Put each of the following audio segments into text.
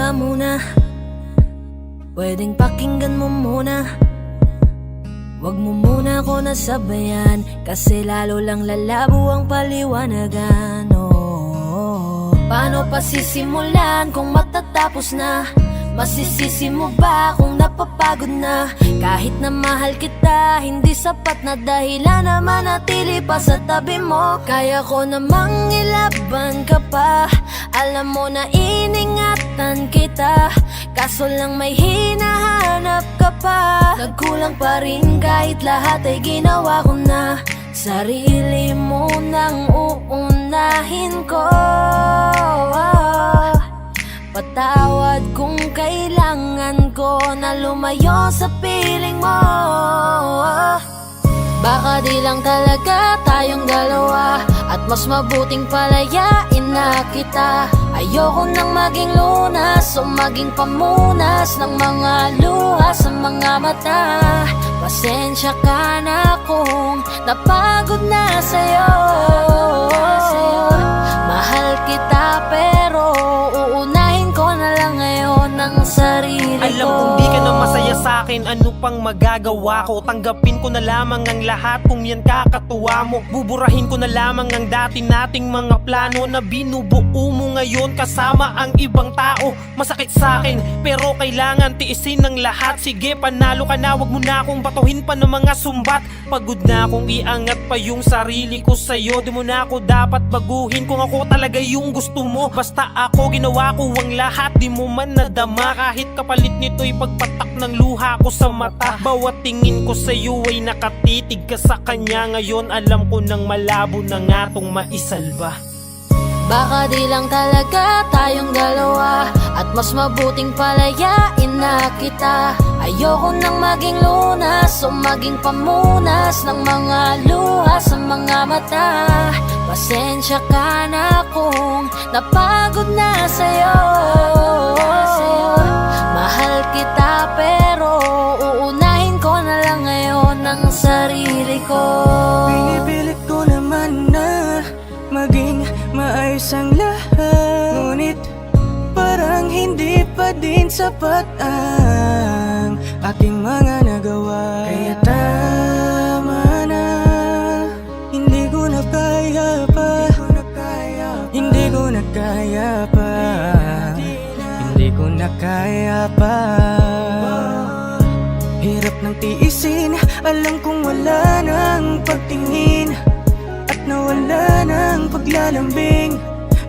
ka muna, pwedeng pakinggan mo muna. Wag mo muna ako nasabayan, kasi lalo lang lalabo ang paliwanagan. Paano pa sisimulan kung matatapos na? Masisisi mo ba kung napapagod na? Kahit na mahal kita, hindi sapat na dahilan na manatili pa sa tabi mo. Kaya ko namang ilaban ka pa, alam mo na iningatan kita, kaso lang may hinahanap ka pa. Nagkulang pa rin kahit lahat ay ginawa ko na. Sarili mo nang uunahin ko. Patawad kung kailangan ko na lumayo sa piling mo. Baka di lang talaga tayong dalawa, at mas mabuting palayain na kita. Ayoko nang maging lunas o maging pamunas ng mga luha sa mga mata. Pasensya ka na kung napagod na sa'yo. Mahal kita pero uunahin ko na lang ngayon ang sarili ko. Alam kong di ka na masaya sa'kin, ano pang magagawa ko? Tanggapin ko na lamang ang lahat kung yan kakatuwa mo. Buburahin ko na lamang ang dati nating mga plano na binubuo mo ngayon kasama ang ibang tao. Masakit sa'kin pero kailangan tiisin ng lahat. Sige, panalo ka na, wag mo na akong batuhin pa ng mga sumbat. Pagod na akong iangat pa yung sarili ko sa'yo. Di mo na ako dapat baguhin kung ako talaga yung gusto mo. Basta ako, ginawa ko ang lahat, di mo man nadama. Kahit kapalit nito'y pagpatak ng luha ko sa mata. Bawat tingin ko sa'yo ay nakatitig ka sa kanya. Ngayon alam ko nang malabo na nga tong maisalba. Baka di lang talaga tayong dalawa, at mas mabuting palayain na kita. Ayoko nang maging lunas o maging pamunas ng mga luha sa mga mata. Pasensya ka na kung napagod na sa'yo. Mahal kita pero uunahin ko na lang ngayon ang sarili ko. Pinipilit ko naman na maging maayos ang lahat, ngunit parang hindi pa din sapat ang aking mga nagawa. Kaya tama na, hindi ko na kaya pa, hindi ko na kaya pa, hindi ko na kaya pa. Hirap ng tiisin, alam kong wala nang pagtingin at nawala ng paglalambing.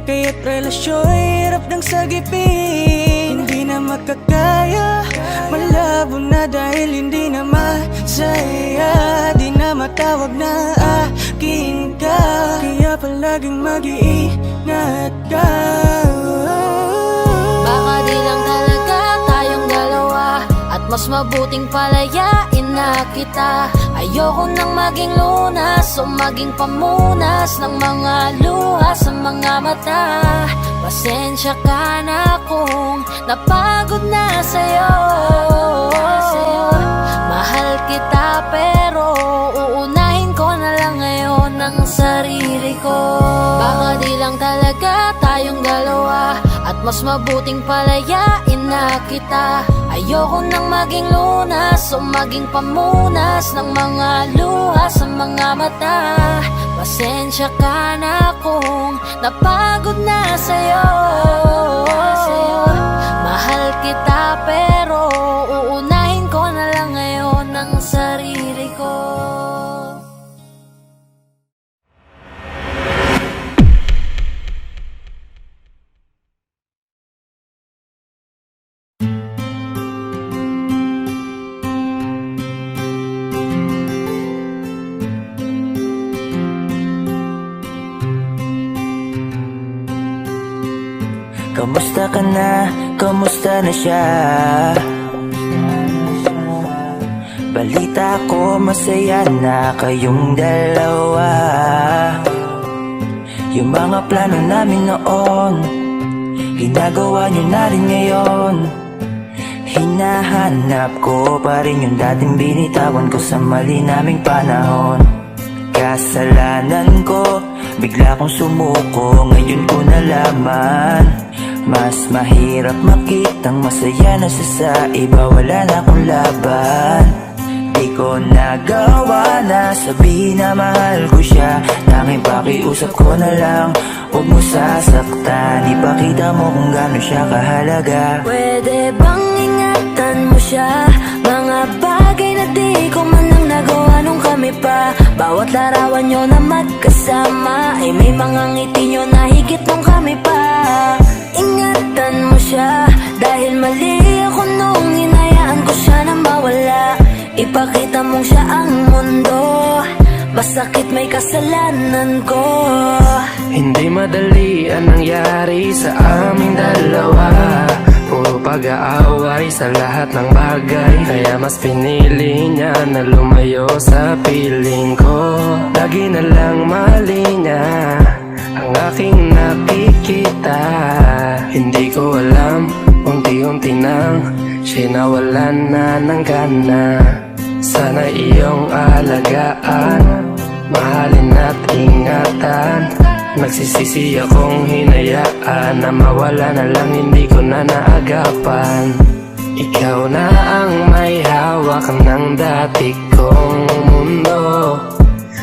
Kaya't relasyo'y hirap ng sagipin. Hindi na makakaya, malabo na dahil hindi na masaya. Di na matawag na akin ka, kaya palaging mag-iingat ka. Baka di lang talaga tayong dalawa, at mas mabuting palayain na kita. Ayoko nang maging lunas o maging pamunas ng mga luha sa mga mata. Pasensya ka na kung napagod na sa'yo. Mahal kita pero uunahin ko na lang ngayon ang sarili ko. Baka di lang talaga tayong dalawa, at mas mabuting palayain na kita. Ayoko nang maging lunas o maging pamunas ng mga luha sa mga mata. Pasensya ka na kung napagod na sa'yo. Mahal kita pero uunahin ko na lang ngayon ang sarili ko. Kamusta ka na? Kamusta na siya? Balita ko masaya na kayong dalawa. Yung mga plano namin noon, ginagawa nyo na rin ngayon. Hinahanap ko pa rin yung dating binitawan ko sa mali naming panahon. Kasalanan ko, bigla kong sumuko, ngayon ko nalaman. Mas mahirap makitang masaya na siya sa iba. Wala na akong laban. Di ko nagawa na sabihin na mahal ko siya. Tanging pakiusap ko na lang, huwag mo sasaktan. Ipakita mo kung gaano siya kahalaga. Pwede bang ingatan mo siya? Mga bagay na di ko man lang nagawa nung kami pa. Bawat larawan nyo na magkasama ay may mga ngiti nyo na higit nung kami pa. Ingatan mo siya dahil mali ako nung hinayaan ko siya na mawala. Ipakita mong siya ang mundo, masakit may kasalanan ko. Hindi madali ang nangyari sa aming dalawa. Puro pag-aaway sa lahat ng bagay. Kaya mas pinili niya na lumayo sa piling ko. Lagi na lang mali niya ang aking nakikita. Hindi ko alam, unti-unti nang siya nawalan na ng gana. Sana iyong alagaan, mahalin at ingatan. Nagsisisi akong hinayaan na mawala na lang, hindi ko na naagapan. Ikaw na ang may hawak ng dati kong mundo.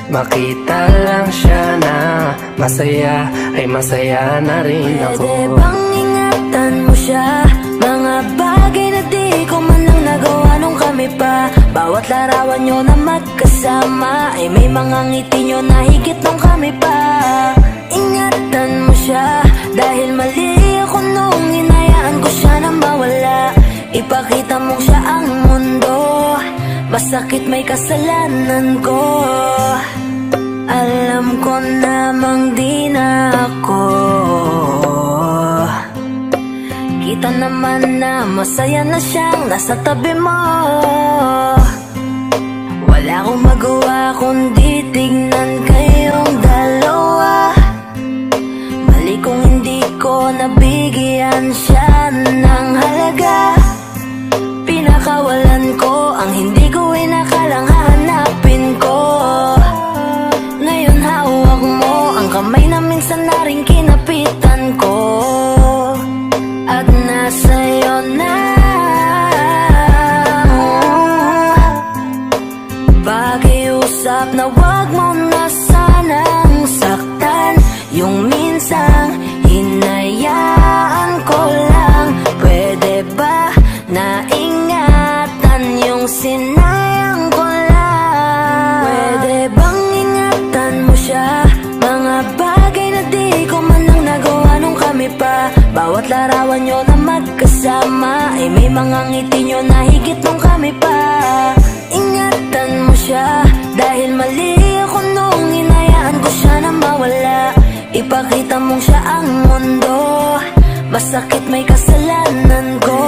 Makita lang siya na masaya, ay masaya na rin ako. Pwede bang ingatan mo siya? Mga bagay na di ko man lang nagawa nung kami pa. Bawat larawan nyo na magkasama ay may mga ngiti nyo na higit nung kami pa. Ingatan mo siya dahil mali ako nung hinayaan ko siya na mawala. Ipakita mong siya ang mundo, masakit may kasalanan ko. Alam ko namang di na ako. Kita naman na masaya na siyang nasa tabi mo. Wala akong magawa kundi tignan kayong dalawa. Mali kung hindi ko nabigyan siya ng halaga. Pinakawalan ko ang hindi ko inakalang hahanapin ko. Ngayon hawak mo ang kamay na minsan na rin kinapitan ko. At nasa'yo na. Pakiusap na wag mo na sanang saktan. Yung minsang hinayaan ko lang. Pwede ba na ingatan yung sinayang ko lang? Pwede bang ingatan mo siya? Mga bagay na di ko man lang nagawa nung kami pa. Bawat larawan nyo na magkasama ay may mga ngiti nyo na higit nung kami pa. Ingatan mo siya dahil mali ako nung hinayaan ko siya na mawala. Ipakita mong siya ang mundo, masakit may kasalanan ko.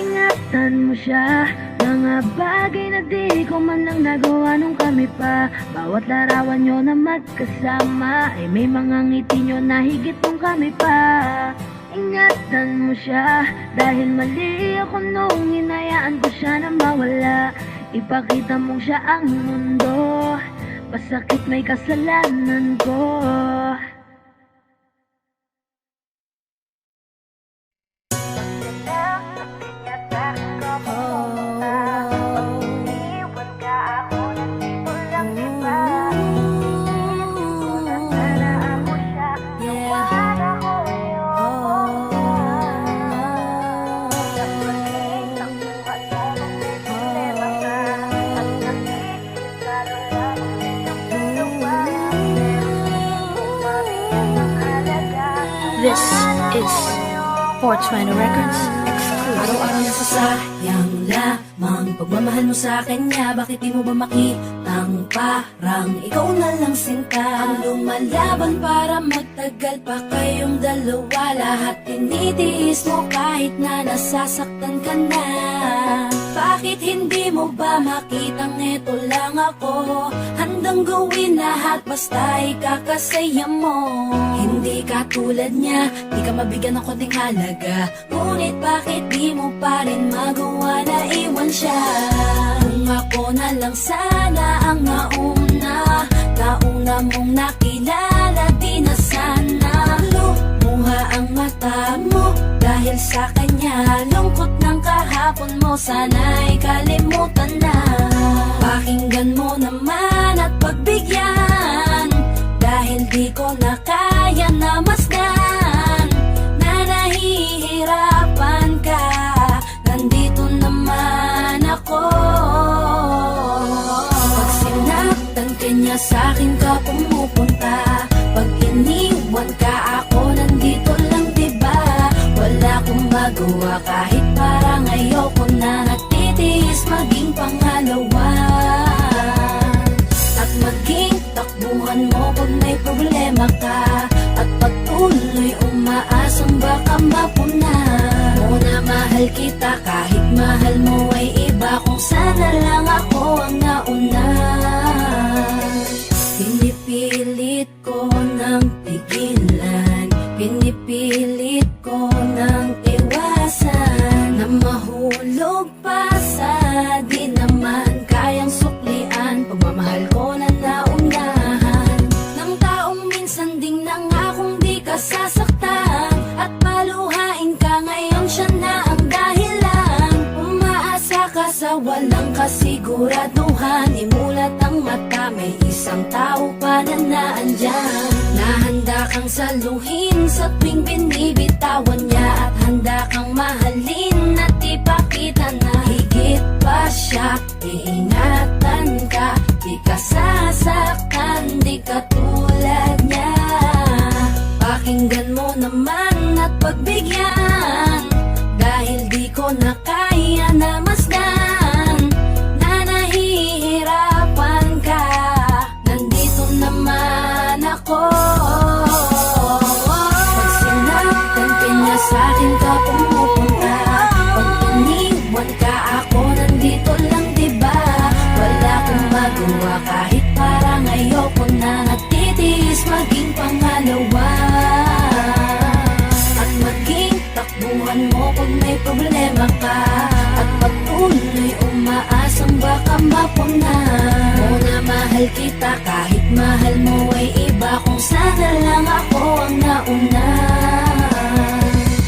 Ingatan mo siya, mga bagay na di ko man lang nagawa nung kami pa. Bawat larawan nyo na magkasama ay may mga ngiti nyo na higit nung kami pa. Ingatan mo siya dahil mali ako nung hinayaan ko siya na mawala. Ipakita mong siya ang mundo, masakit may kasalanan ko. This is 420 Records exclusive. Araw-araw nasasayang lamang pagmamahal mo sa kanya. Bakit di mo ba makitang parang ikaw na lang sinta? Ang lumalaban para magtagal pa kayong dalawa. Lahat tinitiis mo kahit na nasasaktan ka na. Bakit hindi mo ba makitang eto lang ako? Handang gawin lahat basta ikakasaya mo. Hindi ka tulad niya, di ka mabigyan ng konting halaga. Ngunit bakit di mo pa rin magawa na iwan siya? Kung ako na lang sana ang nauna, kauna mong nakilala, di na sana lumuha ang mata mo. dahil sa kanya. Lungkot ng kahapon mo, sana'y kalimutan na. Pakinggan mo naman at pagbigyan, dahil di ko na kaya na masdan na nahihirapan ka. Nandito naman ako. Pag sinaktan ka niya, sa'kin ka pumupunta. Pag iniwan ka ako, nandito lang diba? Wala akong magawa kahit parang ayoko na. Nagtitiis maging pangalawa at maging takbuhan mo pag may problema ka. At pagtuloy umaasang baka mapuna. Muna mahal kita kahit mahal mo ay iba. Kung sana lang ako ang nauna. Pinipilit ko ng pigilan, pinipilit ko ng iwasan, na mahulog pa sa di naman kayang suklian. Pagmamahal ko na naunahan ng taong minsan ding nangakong di ka sasaktan. At paluhain ka ngayon, siya na ang dahilan. Umaasa ka sa walang kasiguraduhan. Imulat ang mata, may isang tao pa na naandyan. Nahanda kang saluhin sa tuwing binibitawan niya. At handa kang mahalin at ipakita na higit pa siya. Iingatan ka, di ka sasaktan, di ka tulad niya. Pakinggan mo naman at pagbigyan, dahil di ko na kaya na masdan na nahihirapan ka. Nandito naman ako. Pag sinaktan ka niya, sa'kin ka pumupunta. Pag iniwan ka ako, nandito lang diba? Wala akong magawa kahit parang ayoko na. Nagtitiis maging pangalawa at maging takbuhan mo pag may problema ka. At pagtuloy umaasang baka mapuna. Muna mahal kita kahit mahal mo ay iba. Kung sana lang ako ang nauna.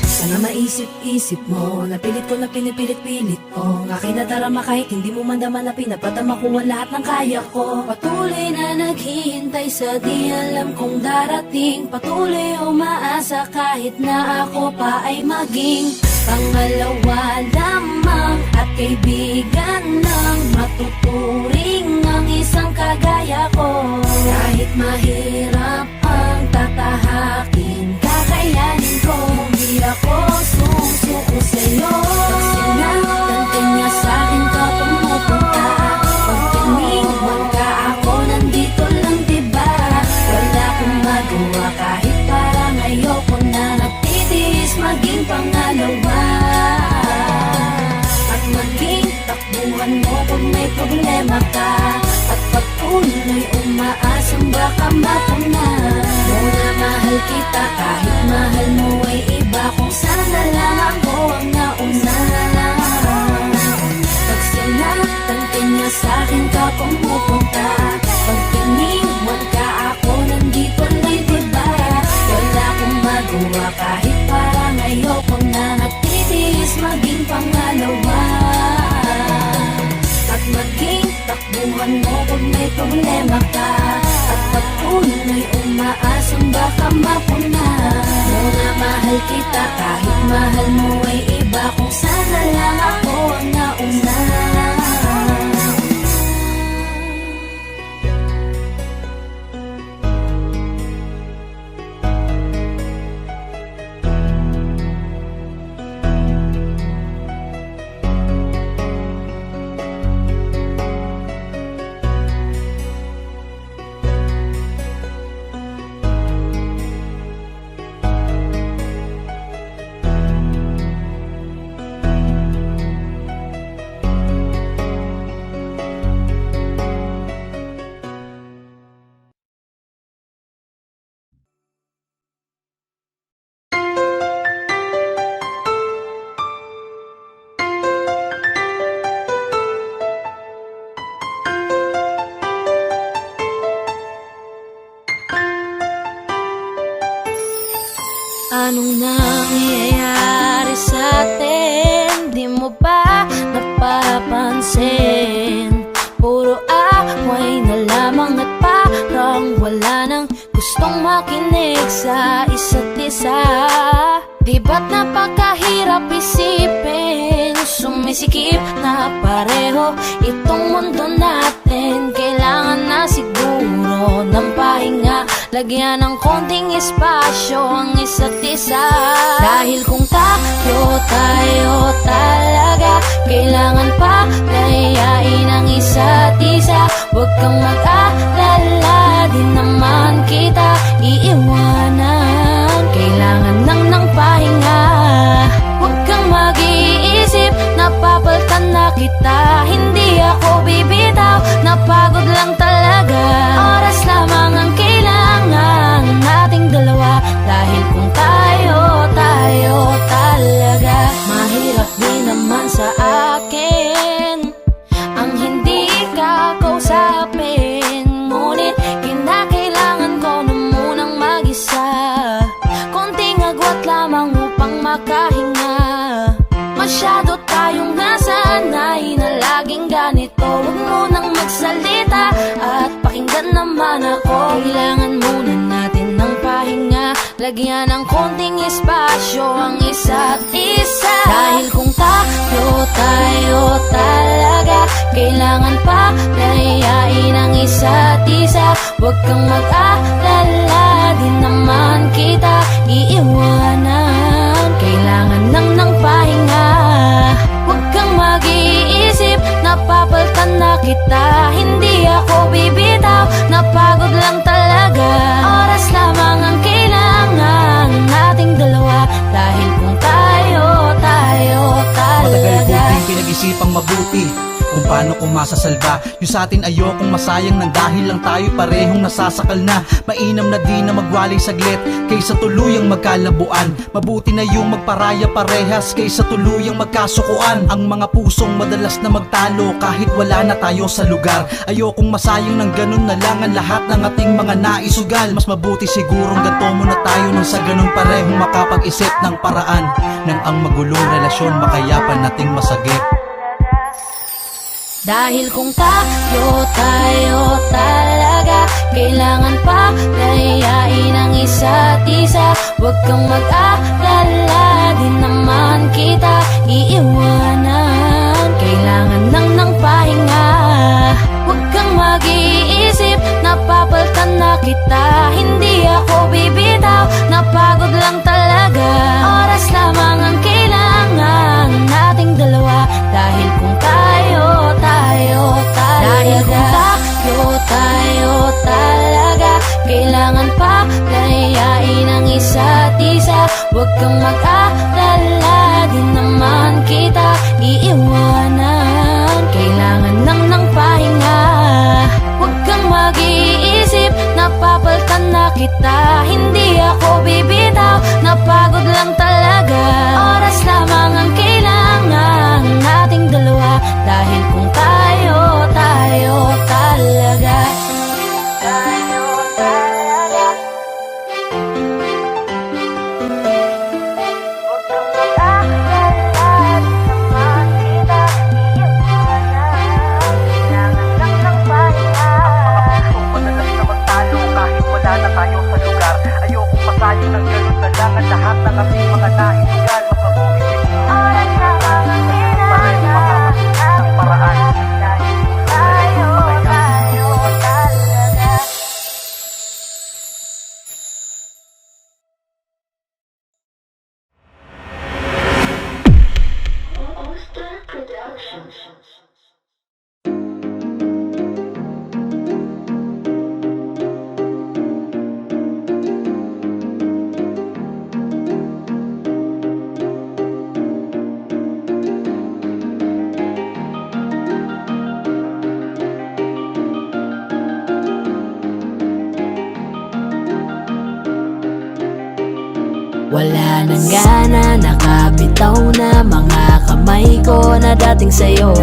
Sana maisip-isip mo, napilit ko na pinipilit-pilit ko. Ang aking nadarama kahit hindi mo man naman na pinapatama ko ang lahat ng kaya ko. Patuloy na naghihintay sa di alam kung darating. Patuloy umaasa kahit na ako pa ay maging pangalawa lamang at kaibigan ng matuturing ang isang kagaya ko. Kahit mahirap ang tatahakin, kakayanin ko. Hindi ako susuko sa'yo. Pag sinaktan ka niya, sa'kin ka pumupunta. Pag iniwan ka ako, nandito lang diba? Wala akong magawa kahit parang ayoko na. Nagtitiis maging pangalawa at maging takbuhan mo pag may problema ka. At pagtuloy umaasang baka mapuna. Muna mahal kita kahit mahal mo ay iba. Kung sana lang ako ang nauna. Pag sinaktan ka niya, sa'kin ka pumupunta. Pag iniwan ka ako, nandito lang diba? Wala akong magawa kahit parang ayoko na. Nagtitiis maging pangalawa at maging takbuhan mo pag may problema ka. At pagtuloy umaasang baka mapuna. Muna mahal kita kahit mahal mo ay iba. Kung sana lang ako ang nauna. Anong nangyayari napapansin. Puro away na lamang at parang wala nang gustong makinig sa isa't isa. Di ba't napakahirap isipin, sumisikip na pareho itong mundo natin. Kailangan na siguro ng pahinga, lagyan ng konting espasyo ang isa't isa. Dahil kung tayo talaga, kailangan pa layain ang isa't isa. Huwag kang mag-alala, di naman kita iiwanan. Kailangan lang ng pahinga, huwag kang mag-iisip, napapaltan na kita. Hindi ako bibitaw, napagod lang talaga. Oras lamang ang kailangan nating dalawa. Dahil kung tayo talaga, mahirap din naman sa akin ang hindi ka kausapin. Ngunit kinakailangan ko na munang mag-isa, konting agwat lamang upang makahinga. Masyado tayong nasanay na laging ganito. Huwag munang magsalita at pakinggan naman ako. Kailangan muna natin ng pahinga, lagyan ng konting espasyo ang isa't isa. Dahil kung tayo talaga, kailangan pa layain ang isa't isa. Huwag kang mag-alala, di naman kita iiwanan. Kailangan lang ng pahinga, huwag kang mag-iisip, napapaltan na kita. Hindi ako bibitaw, napagod lang talaga. Oras lamang ang kailangan nating dalawa. Dahil kung tayo Matagal talaga, ko din pinag-isipang mabuti kung paano ko masasalba yung sa atin. Ayokong masayang nang dahil lang tayo parehong nasasakal na. Mainam na di na magwaling saglit kaysa tuluyang magkalabuan. Mabuti na yung magparaya parehas kaysa tuluyang magkasukuan. Ang mga pusong madalas na magtalo kahit wala na tayo sa lugar. Ayokong masayang ng ganun na lang ang lahat ng ating mga naisugal. Mas mabuti sigurong ganto muna tayo nang sa ganun parehong makapag-isip ng paraan nang ang magulong relasyon makayapan nating masagip. dahil kung tayo talaga, kailangan pa layain ang isa't isa. Huwag kang mag-alala, di naman kita iiwanan. Kailangan lang ng pahinga, huwag kang mag-iisip, napapaltan na kita. Hindi ako bibitaw, napagod lang talaga. Oras lamang ang kailangan nating dalawa. Dahil kung tayo talaga, dahil kung tayo talaga, kailangan pa layain ang isa't isa. Huwag kang mag-alala, di naman kita iiwanan. Kailangan lang ng pahinga, huwag kang mag-iisip, napapaltan na kita. Hindi ako bibitaw, napagod lang talaga. Oras lamang ang kailangan nating dalawa. Dahil kung tayo talaga, tayo talaga, huwag kang mag-alala, di naman kita iiwanan. Kailangan lang ng pahinga. Kung madalas na magtalo kahit wala na tayo sa lugar. Ayokong masayang ng ganun na lang ang lahat ng ating mga naisugal. Mas mabuti siguro Oras lamang ang kailangan ng paraan. tayo talaga. Wala nang gana, nakabitaw na mga kamay ko na dating sa'yo.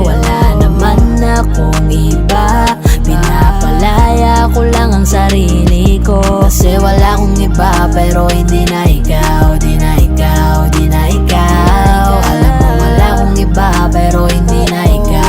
Wala naman akong iba, pinapalaya ko lang ang sarili ko. Kasi wala akong iba, pero hindi na ikaw, di na ikaw, di na ikaw. Alam mo wala akong iba, pero hindi na ikaw.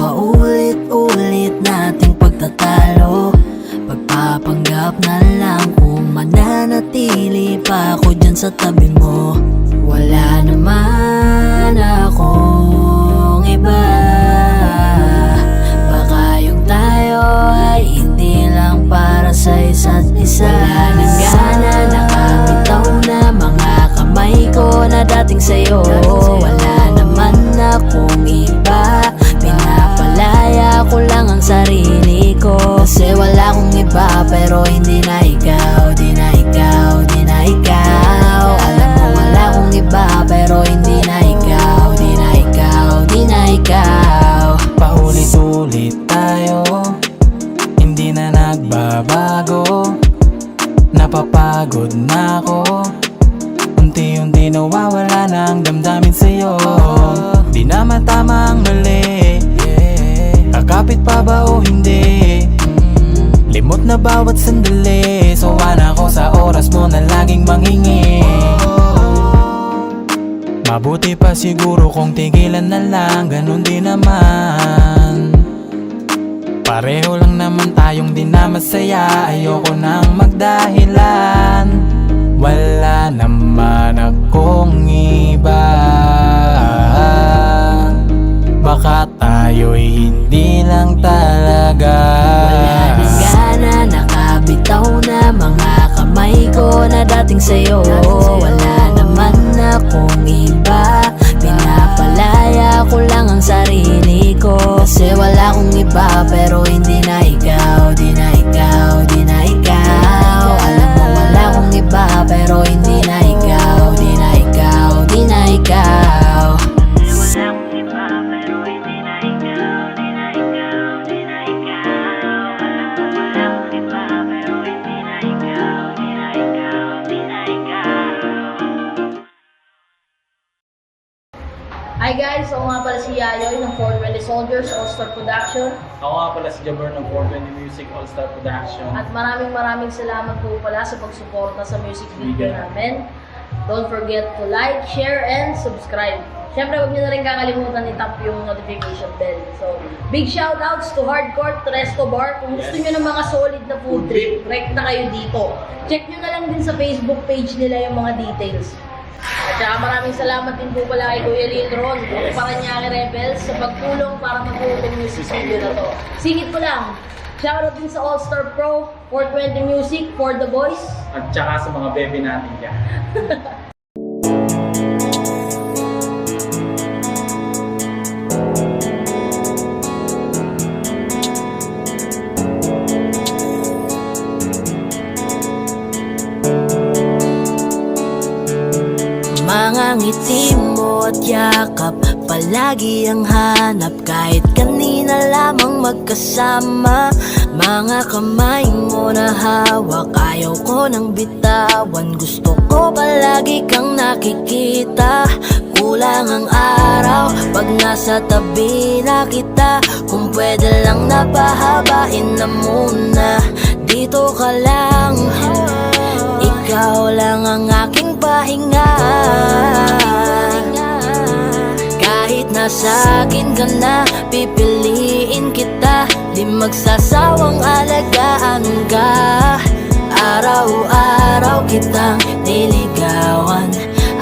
paulit-ulit nating pagtatalo. Pagpapanggap na lang kung mananatili pa ako dyan sa tabi mo. Wala naman akong iba. Baka yung tayo ay hindi lang para sa isa't isa. Wala nang gana, nakabitaw na mga kamay ko na dating sa'yo. Wala naman akong iba, pinapalaya ko lang ang sarili ko. Kasi wala akong iba pero hindi na ikaw, di na ikaw, di na ikaw. Alam mo wala akong iba pero hindi na ikaw, di na ikaw, di na ikaw. Paulit-ulit tayo, hindi na nagbabago. Napapagod na ako, unti-unti nawawala na ang damdamin sa'yo. Di naman tama ang mali, kakapit pa ba o hindi? Limot na bawat sandali, sawa na ako sa oras mo na laging mangingi. Mabuti pa siguro kung tigilan na lang, ganun din naman. Pareho lang naman tayong di na masaya, ayoko nang magdahilan. Wala naman akong iba. Baka tayo'y hindi lang talaga. Wala nang gana, nakabitaw na mga kamay ko na dating sa'yo. Wala naman akong iba, pinapalaya ko lang ang sarili ko. Kasi wala akong iba pero hindi na ikaw, di na ikaw, di na ikaw. Alam mo wala akong iba pero hindi na ikaw, di na ikaw, di na ikaw. Hi guys, ako nga pala si Yayoy ng 420 Soldiers All-Star Production. Ako nga pala si Jabber ng 420 Music All-Star Production. At maraming salamat po pala sa pagsuporta sa music video namin. Don't forget to like, share, and subscribe. Siyempre, huwag niyo na rin kakalimutan i-tap yung notification bell. So, big shoutouts to Hardcore, to Resto Bar. Kung gusto niyo ng mga solid na food trip, rek na kayo dito. Check niyo na lang din sa Facebook page nila yung mga details. At saka maraming salamat din po pala kay Kuya Lindron, ng Paranaque Rebels, sa pagtulong para mabuo yung music video na to. Singit ko lang, shoutout din sa All-Star Pro, 420 Music, For The Boys. At saka sa mga bebe natin dyan. Mga ngiti mo at yakap, palagi ang hanap. Kahit kanina lamang magkasama, mga kamay mo na hawak, ayaw ko nang bitawan. Gusto ko palagi kang nakikita. Kulang ang araw pag nasa tabi na kita. Kung pwede lang napahabain na muna, dito ka lang. Ikaw lang ang aking pahinga. Kahit nasa akin ka na, pipiliin kita. Di magsasawang alagaan ka. Araw-araw kitang niligawan,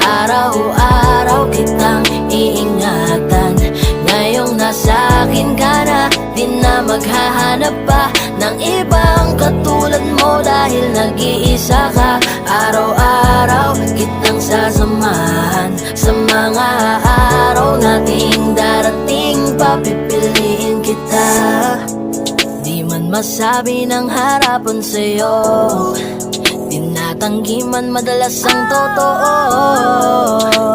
araw-araw kitang iingatan. Ngayong nasa akin ka na, di na maghahanap pa ng ibang katulad mo. Dahil nag-iisa ka, araw-araw kitang sasamahan. Sa mga araw nating darating, papipiliin kita. Di man masabi ng harapan sa'yo, tinatanggi man madalas ang totoo.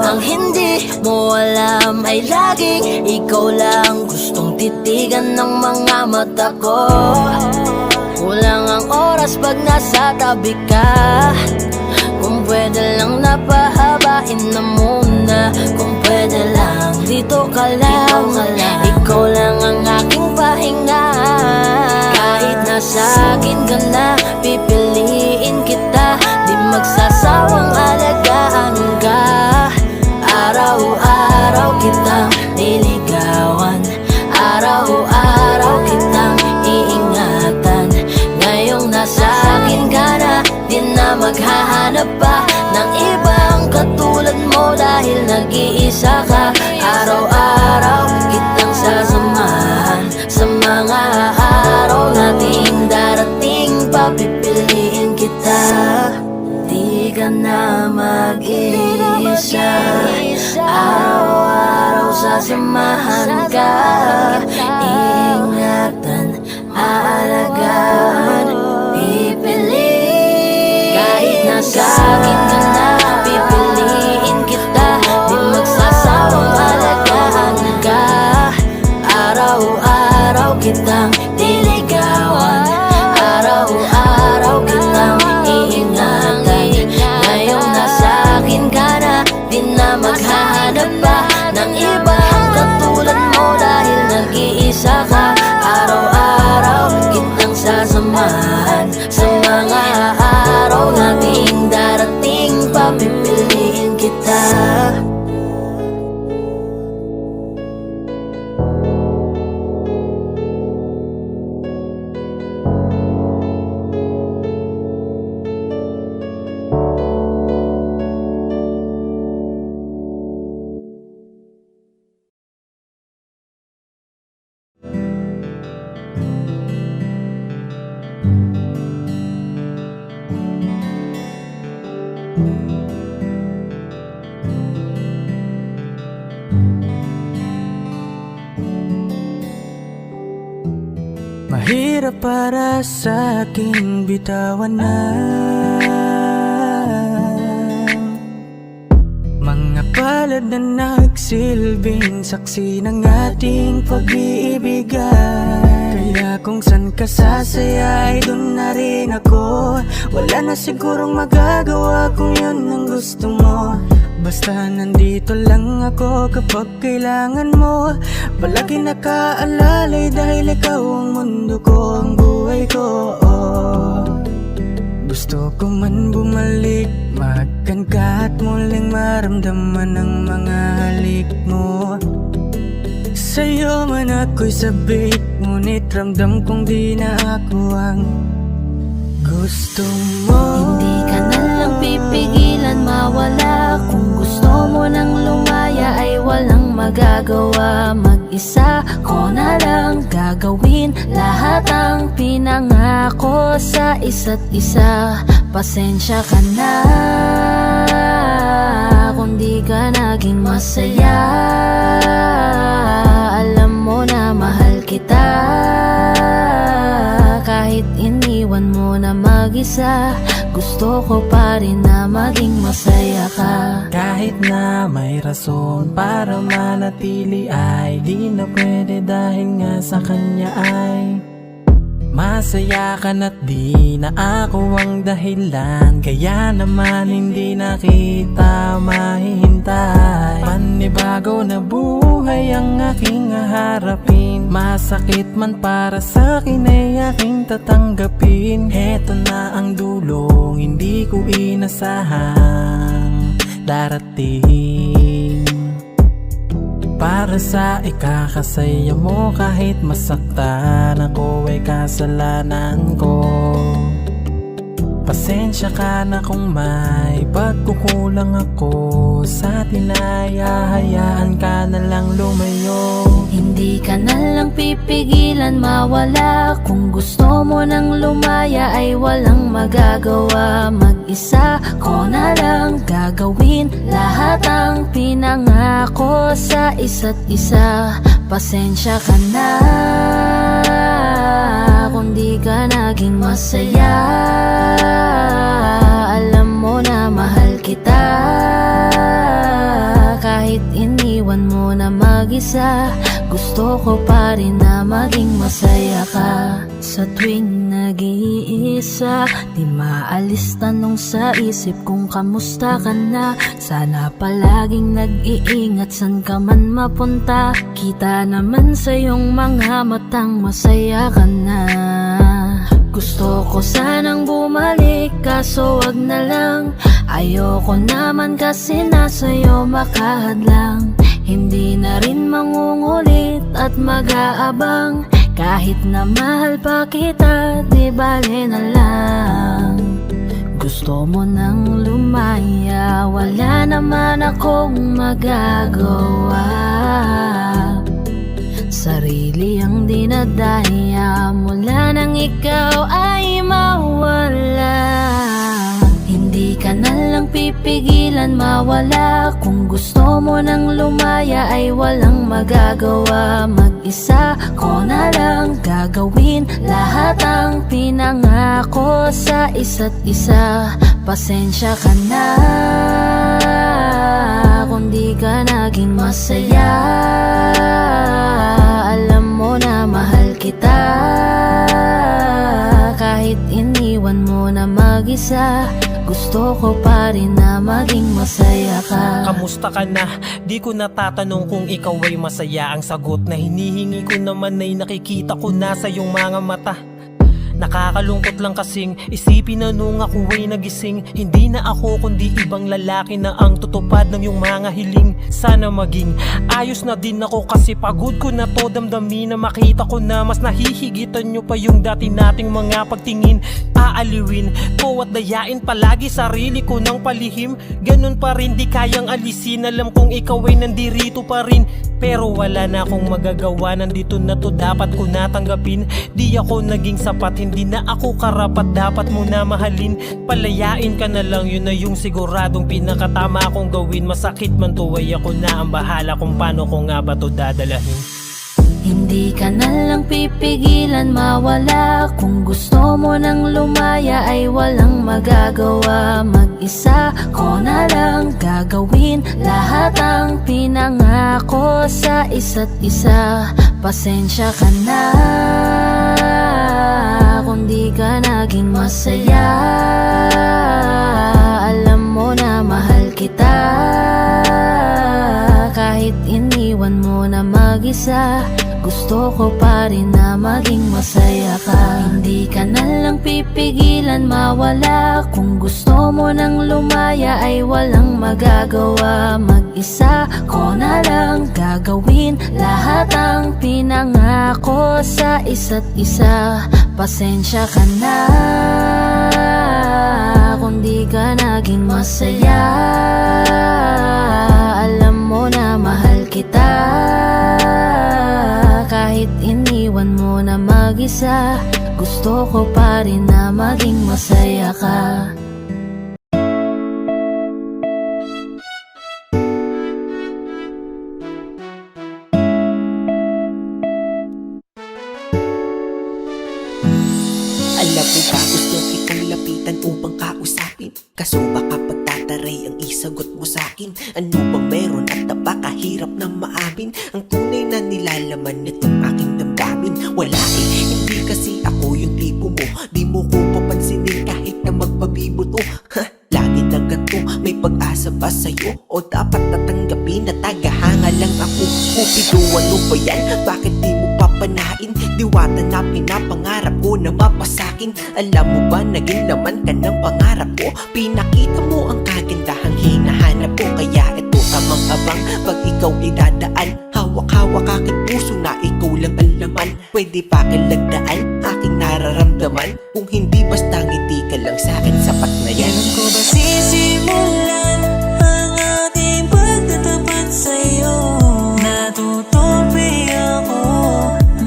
Ang hindi mo alam ay laging ikaw lang gustong titigan ng mga mata ko. Kulang ang oras pag nasa tabi ka. Kung pwede lang napahabain na muna. Kung pwede lang dito ka lang. Ikaw lang ang aking pahinga. Kahit nasa akin ka na, pipiliin kita. Di magsasawang alagaan ka. Araw-araw kitang niligawan, araw-araw mag-isa. Araw-araw sasamahan ka, ingatan, aalagaan, pipiliin. Kahit nasa akin ka na, pipiliin kita. Di magsasawang alagaan ka. Araw-araw kitang diligawan, araw-araw kitang iingatan. Ngayong nasa akin ka na, di na maghahanap pa ng iba katulad mo dahil nag-iisa ka. Araw-araw kitang sasamahan sa mga araw nating darating, papipiliin kita. Mahirap para sa aking bitawan na mga palad na nagsilbing saksi ng ating pag-iibigan. Kaya kung san ka sasaya ay dun na rin ako. Wala na sigurong magagawa kung yun ang gusto mo. Basta nandito lang ako kapag kailangan mo. Palagi nakaalalay dahil ikaw ang mundo ko, ang buhay ko. Gusto ko man bumalik, mahagkan ka at muling maramdaman ang mga halik mo. Sa'yo man ako'y sabik, ngunit ramdam kong di na ako ang gusto mo. Hindi ka na lang pipigilan mawala. Kung gusto mo nang lumaya ay walang magagawa. Mag-isa ko na lang gagawin lahat ang pinangako sa isa't isa. Pasensya ka na kung di ka naging masaya. Alam mo na mahal kita, kahit iniwan mo na mag-isa. Gusto ko pa rin na maging masaya ka. Kahit na may rason para manatili ay di na pwede dahil nga sa kanya ay masaya ka na't di na ako ang dahilan. Kaya naman hindi na kita mahihintay. Panibago na buhay ang aking haharapin. Masakit man para sa'kin ay aking tatanggapin. Heto na ang dulong hindi ko inasahang darating. Para sa ikakasaya mo kahit masaktan ako ay kasalanan ko. Pasensya ka na kung may pagkukulang ako sa atin ay hahayaan ka na lang lumayo. Hindi ka na lang pipigilan mawala. Kung gusto mo nang lumaya ay walang magagawa. Mag-isa ko na lang gagawin lahat ang pinangako sa isa't isa. Pasensya ka na kung di ka naging masaya. Alam mo na mahal kita, kahit iniwan mo na mag-isa. Gusto ko pa rin na maging masaya ka. Sa tuwing nag-iisa, di maalis tanong sa isip kung kamusta ka na. Sana palaging nag-iingat san ka man mapunta. Kita naman sa iyong mga matang masaya ka na. Gusto ko sanang bumalik kaso wag na lang. Ayoko naman kasi nasa'yo makahadlang. Hindi na rin mangungulit at mag-aabang. Kahit na mahal pa kita, di bale na lang. Gusto mo nang lumaya, wala naman akong magagawa. Sarili ang dinadaya mula nang ikaw ay mawala. Hindi ka na lang pipigilan mawala. Kung gusto mo nang lumaya ay walang magagawa. Mag-isa ko na lang gagawin lahat ang pinangako sa isa't isa. Pasensya ka na kung di ka naging masaya. Alam mo na mahal kita, kahit iniwan mo na mag-isa. Gusto ko pa rin na maging masaya ka. Kamusta ka na? Di ko natatanong kung ikaw ay masaya. Ang sagot na hinihingi ko naman ay nakikita ko na sa iyong mga mata. Nakakalungkot lang kasing isipin na nung ako ay nagising, hindi na ako kundi ibang lalaki na ang tutupad ng iyong mga hiling. Sana maging ayos na din ako kasi pagod ko na to damdamin na makita ko na mas nahihigitan nyo pa yung dati nating mga pagtingin. Aaliwin ko at dayain palagi sarili ko ng palihim. Ganun pa rin di kayang alisin, alam kong ikaw ay nandirito pa rin. Pero wala na akong magagawa, nandito na to dapat ko natanggapin. Di ako naging sapat, hindi na ako karapat, dapat mo na mahalin. Palayain ka na lang, yun na yung siguradong pinakatama akong gawin. Masakit man to ay ako na ang bahala kung paano ko nga ba to dadalahin. Hindi ka na lang pipigilan mawala. Kung gusto mo nang lumaya ay walang magagawa. Mag-isa ko na lang gagawin lahat ang pinangako sa isa't isa. Pasensya ka na kung di ka naging masaya. Alam mo na mahal kita, kahit iniwan mo na mag-isa. Gusto ko pa rin na maging masaya ka. Hindi ka na lang pipigilan mawala. Kung gusto mo nang lumaya ay walang magagawa. Mag-isa ko na lang gagawin lahat ang pinangako sa isa't isa. Pasensya ka na kung di ka naging masaya. Alam mo na mahal kita, kahit iniwan mo na mag-isa. Gusto ko pa rin na maging masaya ka. Alam mo ba gusto kitang lapitan upang kausapin? Kaso baka pagtataray ang isagot mo sa'kin. Ano ba meron at napakahirap na maamin ang tunay na nilalaman nitong aking damdamin? Wala hindi kasi ako yung tipo mo. Di mo ko papansinin kahit na magpabibuto. Lagi na ganito, may pag-asa ba sa'yo? O dapat natanggapin na tagahanga lang ako? Cupido, ano ba yan? Bakit di mo papanain? Diwata na pinapangarap ko na mapasakin. Alam mo ba naging laman ka ng pangarap ko? Pinakita mo ang kagandahang hinahanap ko. Kaya ito tamang abang pag ikaw ay dadaan. Hawak-hawak aking puso na ikaw lang ang laman. Pwede pa kalagdaan aking nararamdaman. Kung hindi basta ngiti ka lang sa'kin, sapat na yan. Kailan ko ba sisimulan ang ating pagtatapat sa'yo? Natutupi ako,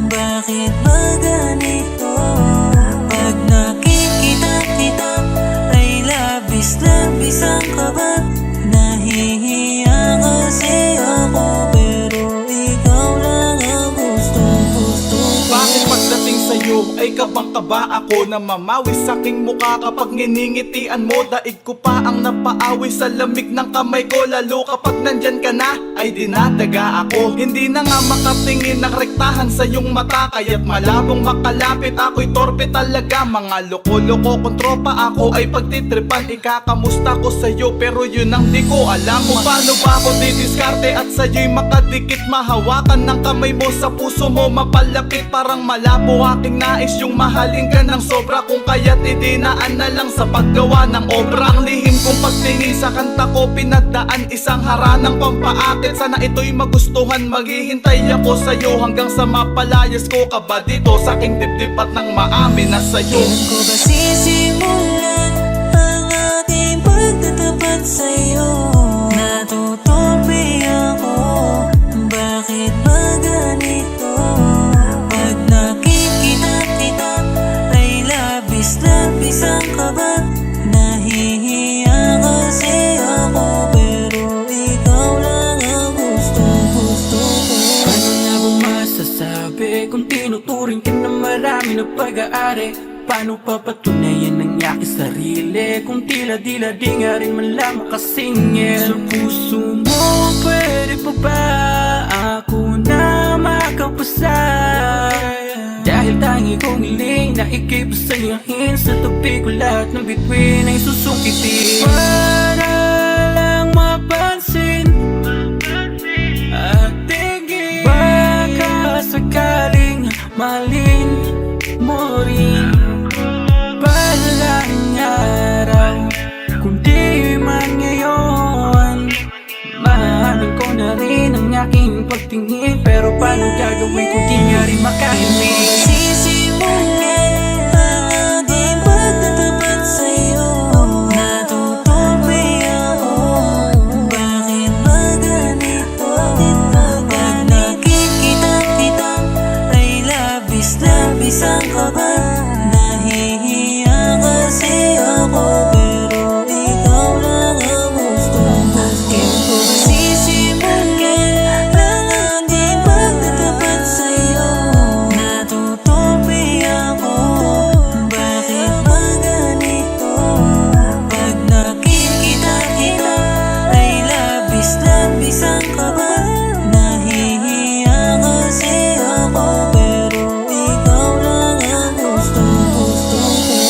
bakit ba ganito? Pag nakikita kita ay labis-labis ang kaba. Nahihiya kasi ako, pero ikaw lang ang gusto ko. Bakit pagdating sa'yo ay kabang-kaba ako na mamawi sa'king mukha kapag nginingitian mo? Daig ko pa ang napaawi sa lamig ng kamay ko. Lalo kapag nandyan ka na ay dinadaga ako. Hindi na nga makatingin ng rektahan sa iyong mata. Kaya't malabong makalapit ako'y torpe talaga. Mga loko-loko kong tropa ako ay pagtitripan. Ikakamusta ko sa'yo pero yun ang di ko alam. Kung paano ba ako didiskarte at sa'yo'y makadikit. Mahawakan ng kamay mo sa puso mo mapalapit. Parang malabo aking nais yung mahalin ka ng sobra. Kung kaya't idinaan na lang sa paggawa ng obra. Ang lihim kong pagtingin sa kanta ko pinagdaan, isang haranang pampaakit. Sana ito'y magustuhan, maghihintay ako sa'yo hanggang sa mapalayas ko ka ba dito sa aking dibdib at nang maamin na sa'yo. Kailan ko ba sisimulan ang ating pagtatapat sa'yo? Natutupi ako, bakit ba ganito? Pag nakikita kita ay labis-labis ang kaba. Nahihiya kasi tinuturing ka na marami na pag-aari, paano papatunayan ang aking sarili kung tila-dila di nga rin man lang makasingil? Sa puso mo, pwede pa ba ako na makapasa? Dahil tangi kong hiling na ika'y pasayahin, sa tabi ko lahat ng bituin ay susungkitin. Para lang mapansin at tingin, baka sakaling mahalin mo rin. Balang araw, kundi man ngayon, mahalin ko na rin ang aking pagtingin. Pero paano gagawin kung di nga rin makahimik? Sisimula di magtatapat sa'yo, natutupi ako. Bakit ba ganito? Pag nakikita kita ay labis-labis ang kaba. Nahihiya kasi ako, pero ikaw lang ang gustong gusto ko. Sisimula lang di magtatapat sa'yo, natutupi ako. Bakit ba ganito? Pag nakikita kita ay labis-labis ang kaba. Nahihiya kasi ako, pero ikaw lang ang gustong gusto ko.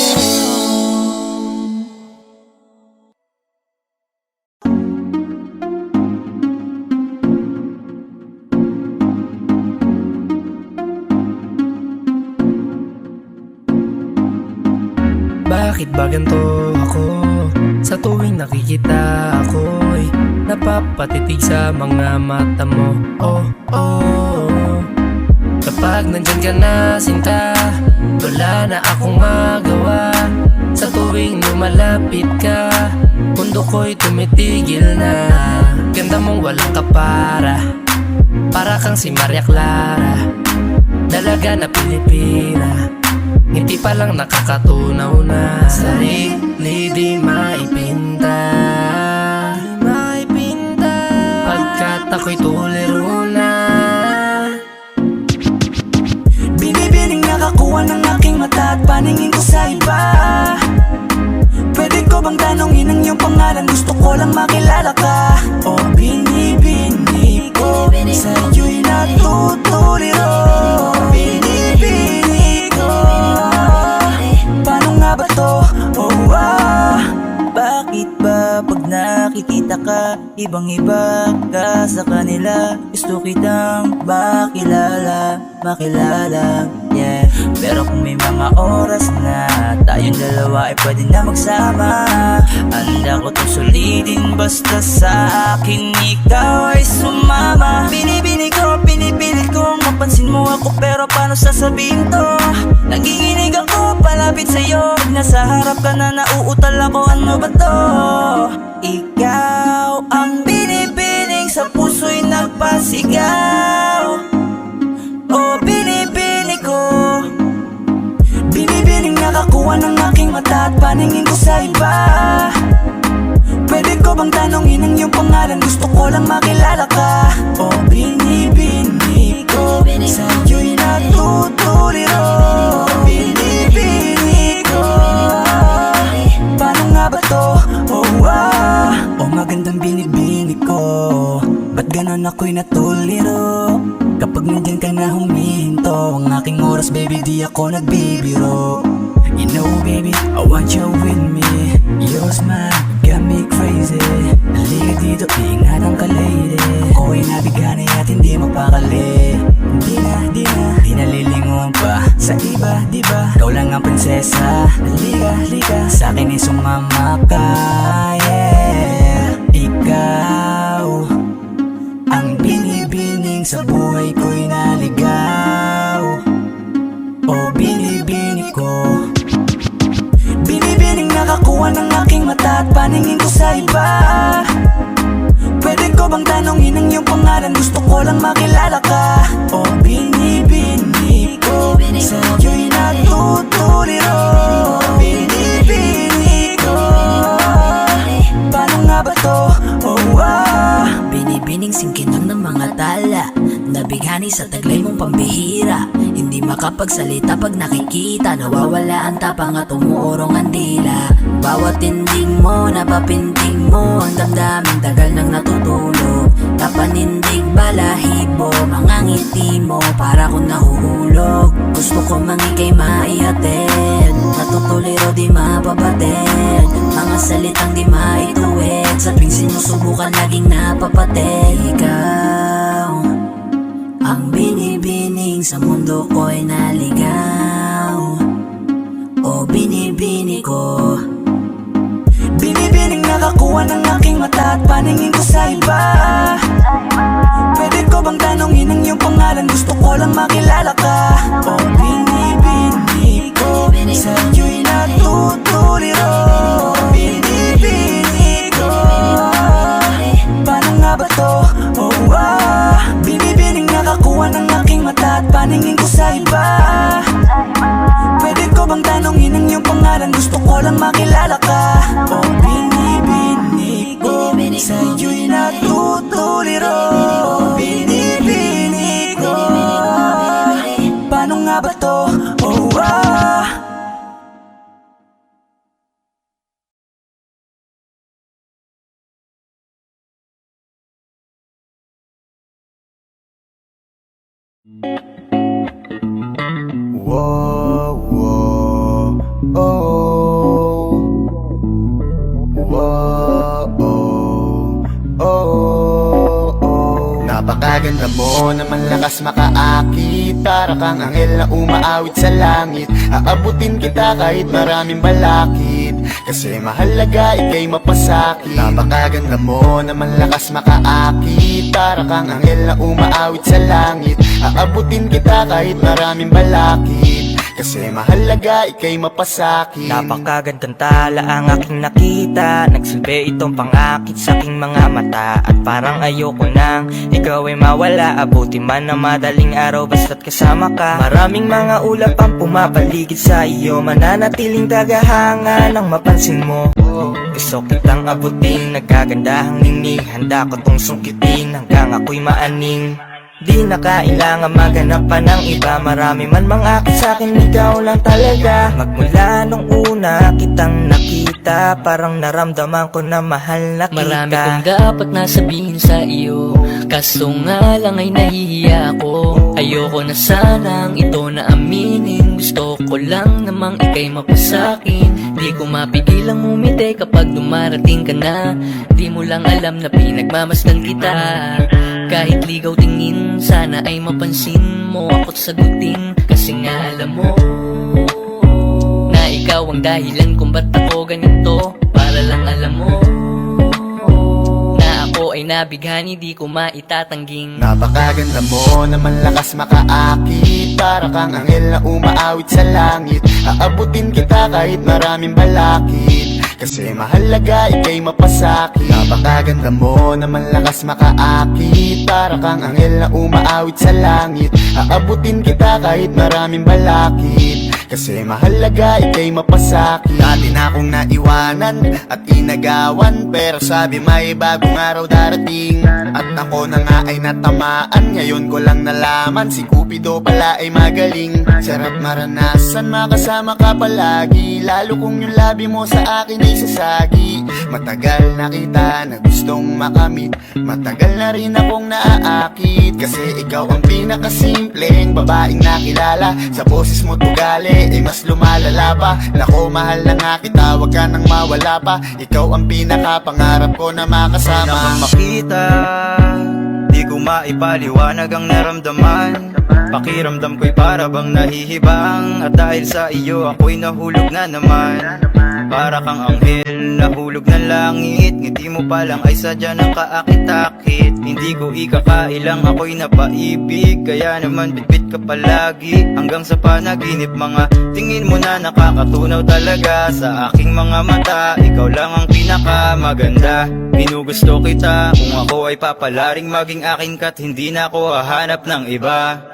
Bakit ba ganito ako? Sa tuwing nakikita ako'y napapatitig sa mga mata mo. Oh, oh. Kapag nandyan ka na, sinta, wala na akong magawa. Sa tuwing lumalapit ka, mundo ko'y tumitigil na. Ganda mong walang kapara, para kang si Maria Clara, dalaga na Pilipina. Ngiti pa lang nakakatunaw na, sarili di maipinta. Pagkat ako'y tuliro na. Binibining nakakuha ng aking mata at paningin ko sa iba. Pwede ko bang tanongin ang iyong pangalan? Gusto ko lang makilala ka. O binibini ko, sa'yo'y natutuliro. Binibini ko, paano nga ba to? Oh, Bakit ba pag nakikita ka, ibang-iba ka sa kanila? Gusto kitang makilala, yeah. Pero kung may mga oras na tayong dalawa ay pwede na magsama, handa ko to sulitin basta sa akin ikaw ay sumama. Binibini ko, pinipilit ko mapansin mo ako, pero paano sasabihin to? Naginginig ako palapit sa'yo, pag nasa harap ka na nauutal ako, ano ba to? Ikaw ang binibining sa puso'y nagpasigaw. O binibini ko, binibining nakakuha ng aking mata at paningin ko sa iba. Pwede ko bang tanongin ang iyong pangalan? Gusto ko lang makilala ka. O binibini ko, sa'yo'y natutuliro. Binibini ko, paano nga ba to? Oh, magandang binibini ko, ba't ganon ako'y natuliro? Kapag nandyan ka na huminto, ang aking oras baby di ako nagbibiro. You know baby, I want you with me. Your smile got me crazy. Halika dito, ingatan ka lady. Ako'y nabigani at hindi mapakali. Di na lilingon pa sa iba, diba? Ikaw lang ang prinsesa. Halika, sa'kin ay sumama ka, yeah. Ikaw ang binibining sa buhay ko'y naligaw. O binibini ko, binibining nakakuha ng aking mata at paningin ko sa iba. Pwede ko bang tanongin ang iyong pangalan? Gusto ko lang makilala ka. O binibini ko, sa'yo'y natutuliro. Binibini ko, paano nga ba to? Binibining singkinang ng mga tala, nabighani sa taglay mong pambihira. Hindi makapagsalita pag nakikita. Nawawala ang tapang at umuurong ang dila. Bawat tindig mo, napapintig mo, ang damdamin tagal nang natutulog. Kapanindig balahibo, mga ngiti mo, para kong nahuhulog. Gusto ko mangikay maihatid, natutuliro di mapabatid. Mga salitang di maituwid, sa tuwing sinusubukan laging napapatid. Ikaw ang binibining sa mundo ko'y naligaw, o binibini ko. Binibining nakakuha ng aking mata at paningin ko sa iba. Pwede ko bang tanongin ang iyong pangalan? Gusto ko lang makilala ka. O binibini ko, sa'yo'y natutuliro. Binibini ko, paano nga ba to? Oh, binibining nakakuha ng aking mata at paningin ko sa iba. Pwede ko bang tanongin ang iyong pangalan? Gusto ko lang makilala ka. O binibini ko, sa'yo'y natutuliro. Binibini ko, paano nga ba to? Oh, Whoa, whoa, oh. Whoa, oh, oh, oh. Napakaganda mo naman, lakas makaakit. Para kang anghel na umaawit sa langit. Aabutin kita kahit maraming balakid, kasi mahalaga ika'y mapasakit. Napakaganda mo naman, lakas makaakit. Para kang anghel na umaawit sa langit. Aabutin kita kahit maraming balakid, kasi mahalaga ika'y mapasakit. Napakagandang tala ang aking nakita. Nagsilbi itong pangakit sa aking mga mata. At parang ayoko nang ikaw ay mawala. Abuti man na madaling araw basta't kasama ka. Maraming mga ulap ang pumapaligid sa iyo. Mananatiling tagahanga nang mapansin mo. Gusto kitang abutin, nagkagandahang ningning. Handa ko tong sungkitin hanggang ako'y maaning. Di na kailangan maghanap pa ng iba. Marami man mangakit sa'kin, ikaw lang talaga. Magmula nung una kitang nakita, parang naramdaman ko na mahal na kita. Marami kong dapat nasabihin sa iyo, kaso nga lang ay nahihiya ako. Ayoko na sanang ito na aminin. Gusto ko lang namang ika'y mapasakin. Di ko mapigilang umiti kapag dumarating ka na. Di mo lang alam na pinagmamasdan kita. Kahit ligaw tingin, sana ay mapansin mo ako't sagutin. Kasi nga alam mo na ikaw ang dahilan kung ba't ako ganito. Para lang alam mo na ako ay nabighani, di ko maitatangging. Napakaganda mo naman, lakas makaakit. Para kang anghel na umaawit sa langit. Aabutin kita kahit maraming balakid, kasi mahalaga ika'y mapasakit. Napakaganda mo naman, lakas makaakit. Para kang anghel na umaawit sa langit. Aabutin kita kahit maraming balakid, kasi mahalaga ika'y mapasakit. Dati na akong naiwanan at inagawan, pero sabi may bagong araw darating. At ako na nga ay natamaan, ngayon ko lang nalaman si Cupido pala ay magaling. Sarap maranasan, makasama ka palagi, lalo kung yung labi mo sa akin ay sasagi. Matagal na kita na gustong makamit, matagal na rin akong naaakit, kasi ikaw ang pinakasimpleng babaeng nakilala. Sa boses mo tugali ay mas lumalala pa. Nako, mahal na nga kita, wag ka nang mawala pa. Ikaw ang pinakapangarap ko na makasama. Di naman makita, di ko maipaliwanag ang naramdaman. Pakiramdam ko'y para bang nahihibang, at dahil sa iyo ako'y nahulog na naman. Para kang anghel, nahulog ng langit. Ngiti mo pa lang ay sadya ng kaakit-akit. Hindi ko ikakailang ako'y napaibig, kaya naman bitbit ka palagi hanggang sa panaginip. Mga tingin mo na nakakatunaw talaga sa aking mga mata. Ikaw lang ang pinakamaganda, ginugusto kita. Kung ako ay papalaring maging akin ka't hindi na ako hahanap ng iba.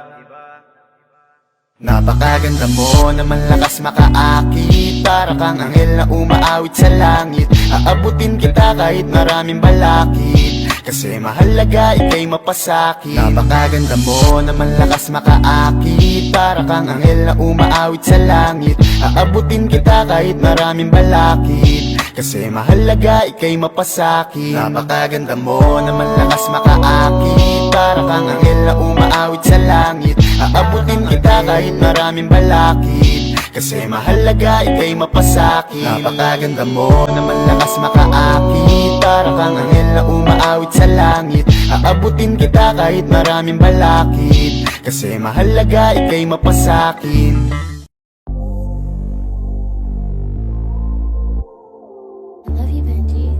Napakaganda mo naman, lakas makaakit. Para kang anghel na umaawit sa langit. Aabutin kita kahit maraming balakid, Kasi mahalaga ika'y mapasakit. Napakaganda mo na malakas makaakit. Para kang anghel na umaawit sa langit. Aabutin kita kahit maraming balakid. Kasi mahalaga ika'y mapasakit. Napakaganda mo na malakas makaakit. Para kang anghel na umaawit sa langit. Aabutin kita kahit maraming balakid. Kasi mahalaga ika'y mapasakit. Napakaganda mo na malakas makaakit. Para kang anghel na umaawit sa langit. Aabutin kita kahit maraming balakid. Kasi mahalaga ika'y mapasakit. I love you, Benji.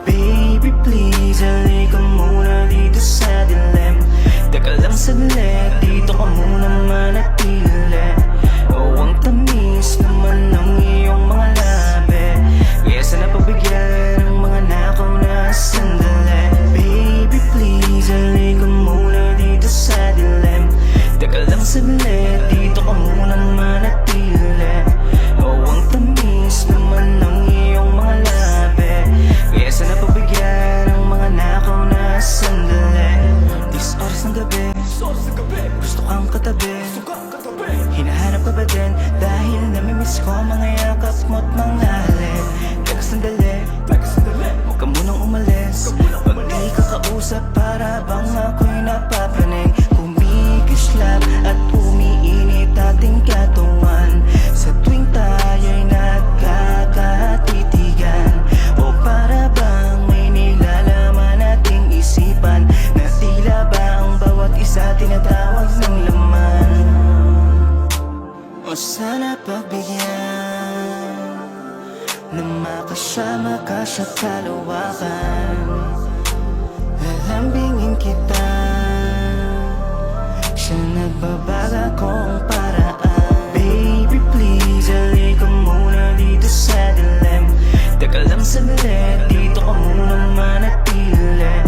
Baby please, halika muna dito sa dilim. Teka lang saglit, dito ka muna manatili. Oh, ang tamis naman ng iyong mga labi. Kaya sana pagbigyan ng mga nakaw na sandali. Baby please, halika muna dito sa dilim. Teka lang saglit, dito ka muna manatili. Oh, ang tamis naman ng iyong mga labi. Kaya sana pagbigyan ng mga nakaw na sandali. Dis oras ng gabi, gusto kang katabi. Hinahanap ka ba din? Dahil namimiss ko mga yakap mo't mga halik. Teka sandali, huwag ka munang umalis. Pag di ka kausap para bang ako'y napapanig. Kumikislap at umiinit ating katawan. Sa tuwing tayo'y nagkakatitigan. O para bang may nilalaman ating isipan. Na tila ba ang bawat isa tinatawag ng laman. O sana pagbigyan na makasama ka sa kalawakan. Lalambingin kita sa nagbabaga kong paraan. Baby please, halika muna dito sa dilim. Teka lang saglit, dito ka muna manatili.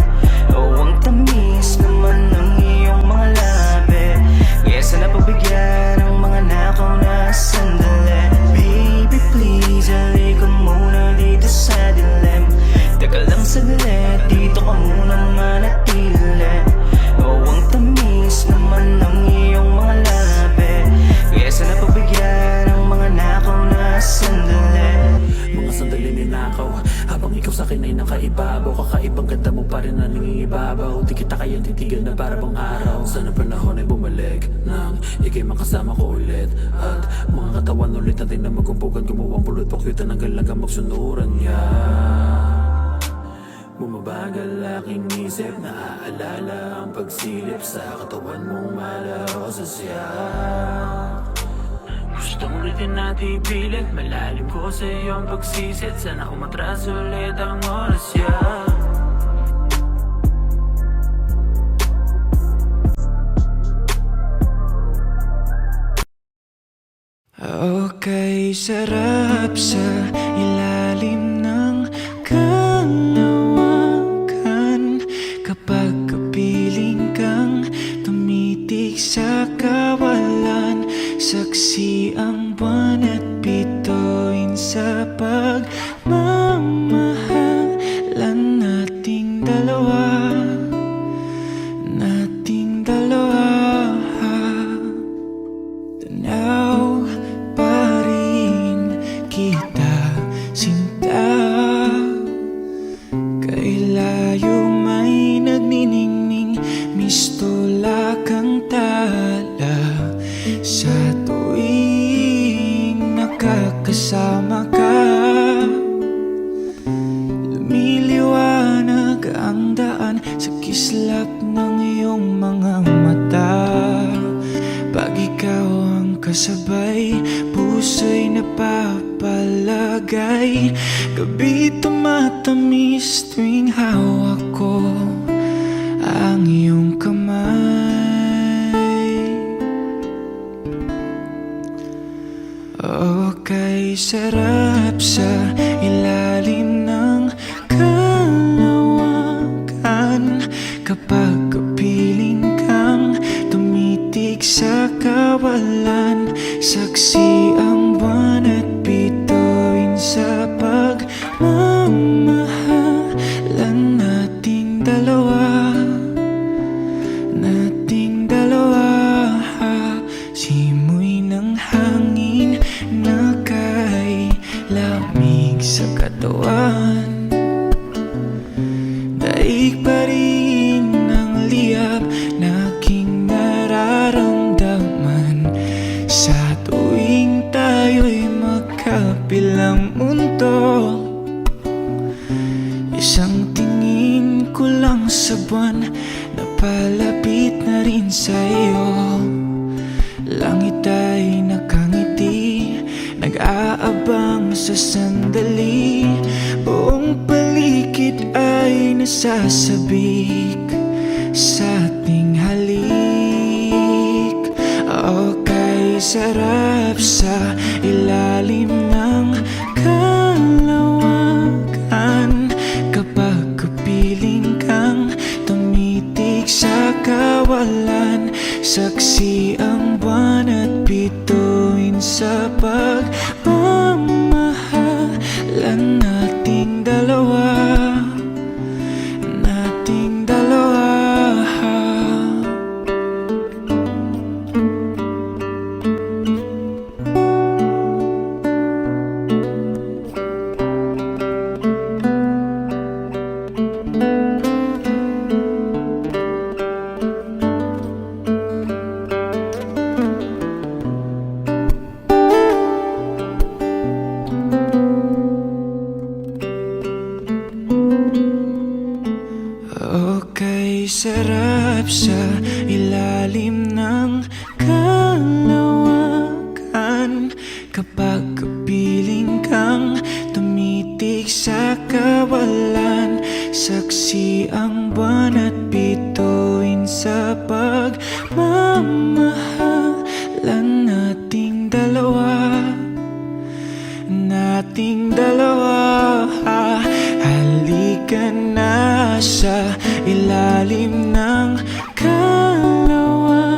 Oh, ang tamis naman ng iyong mga labi. Kaya sana pagbigyan ng mga nakaw na sandali. Baby please, halika muna dito sa dilim. Teka lang saglit, dito ka muna manatili. Oh, ang tamis naman ng iyong mga labi. Kaya sana pagbigyan ng mga nakaw na sandali. Mga sandali ninakaw habang ikaw sa'kin ay nakaibabaw. Kakaibang ganda mo pa rin na nangingibabaw. Di kita kayang titigan na para bang araw. Sana panahon ay bumalik nang ikay makasama ko ulit. At mga katawan ulit natin na magkumpukan. Gumawang pulot pakyutan hanggang lagang magsunuran niya. Bumabagal aking isip, naaalala ang pagsilip sa katawan mong malaw sa siya. Gustong ulitin natin ipilit, malalim ko sa iyong pagsisit. Sana umatras ulit ang oras siya. Okay, sarap sa ilalim ng kalawakan. Kapag kapiling kang tumitig sa kawalan. Saksi ang buwan at bituin sa pagmamahalan nating dalawa. Nating dalawa. Tanaw pa rin kita, sinta. Kay layo may nagniningning, mistula kang tala. Sa tuwing nakakasama ka, lumiliwanag ang daan sa kislap ng iyong mga mata. Pag ikaw ang kasabay, puso'y napapalagay. Gabi tumatamis tuwing hawak ko ang iyong kamay. Okay, sarap sa ilalim kawalan. Saksi ang buwan at bituin sa pagmamahalan nating dalawa. Nating dalawa, simoy ng hangin na kay lamig sa katawan. Daig pa rin ang liyab na aking nararamdaman sa tuwing tayo'y magkabilang mundo. Isang tingin ko lang sa buwan, napalapit na rin sa iyo. Langit ay nakangiti, nag-aabang sa sandali. Buong paligid ay nasasabik sa ating halik. Okay, sarap sa ilalim ng kalawakan kapag kapiling kang tumitig sa kawalan. Saksi ang buwan at bituin sa pagmamahalan nating dalawa. Nating dalawa. Okay, sarap sa ilalim ng kalawakan kapag kapiling kang tumitig sa kawalan. Saksi ang buwan at bituin sa pagmamahalan nating dalawa. Nating dalawa, halika na sa ilalim ng kalawakan.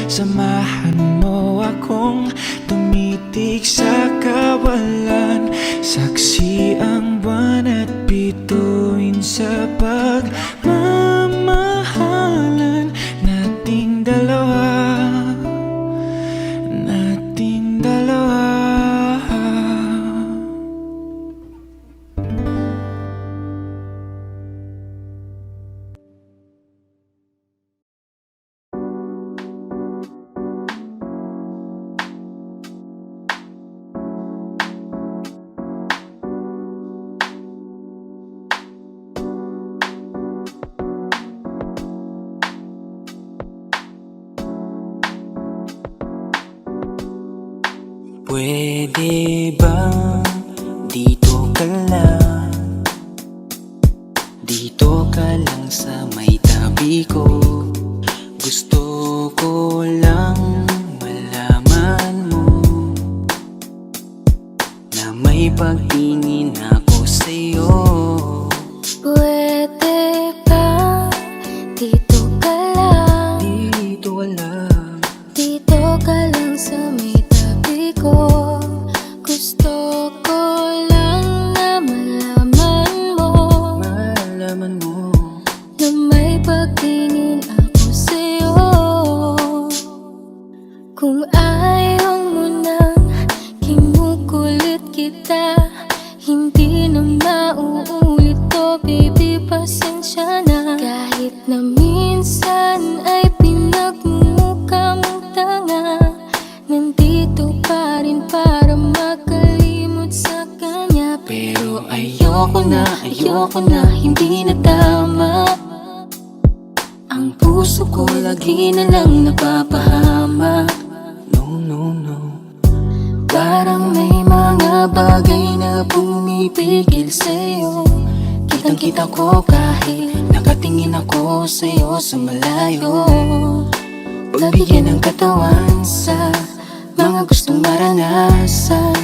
Samahan mo akong tumitig sa kawalan. Saksi ang buwan at bituin sa pagmamahalan nating dalawa. Nating dalawa. Pwede ba dito ka lang? Dito ka lang sa may tabi ko. Gusto ko lang malaman mo na may pagtingin ako sa'yo. Pwede ba dito ka lang? Dito ka lang. Dito ka lang sa may tabi ko. Gusto ko lang na malaman mo, Malaman mo na may pagtingin ako sa'yo. Kung ayaw mo nang kinukulit kita, hindi na mauulit to, baby, pasensya na. Kahit na minsan ay pinagmumukha mong tanga, nandito pa rin para makalimot sa kanya. Pero ayoko na, hindi na tama. Ang puso ko lagi na lang napapahama. no. Parang may mga bagay na pumipigil sa'yo. Kitang-kita ko kahit nakatingin ako sa'yo sa malayo. Pagbigyan ng katawan sa mga gustong maranasan,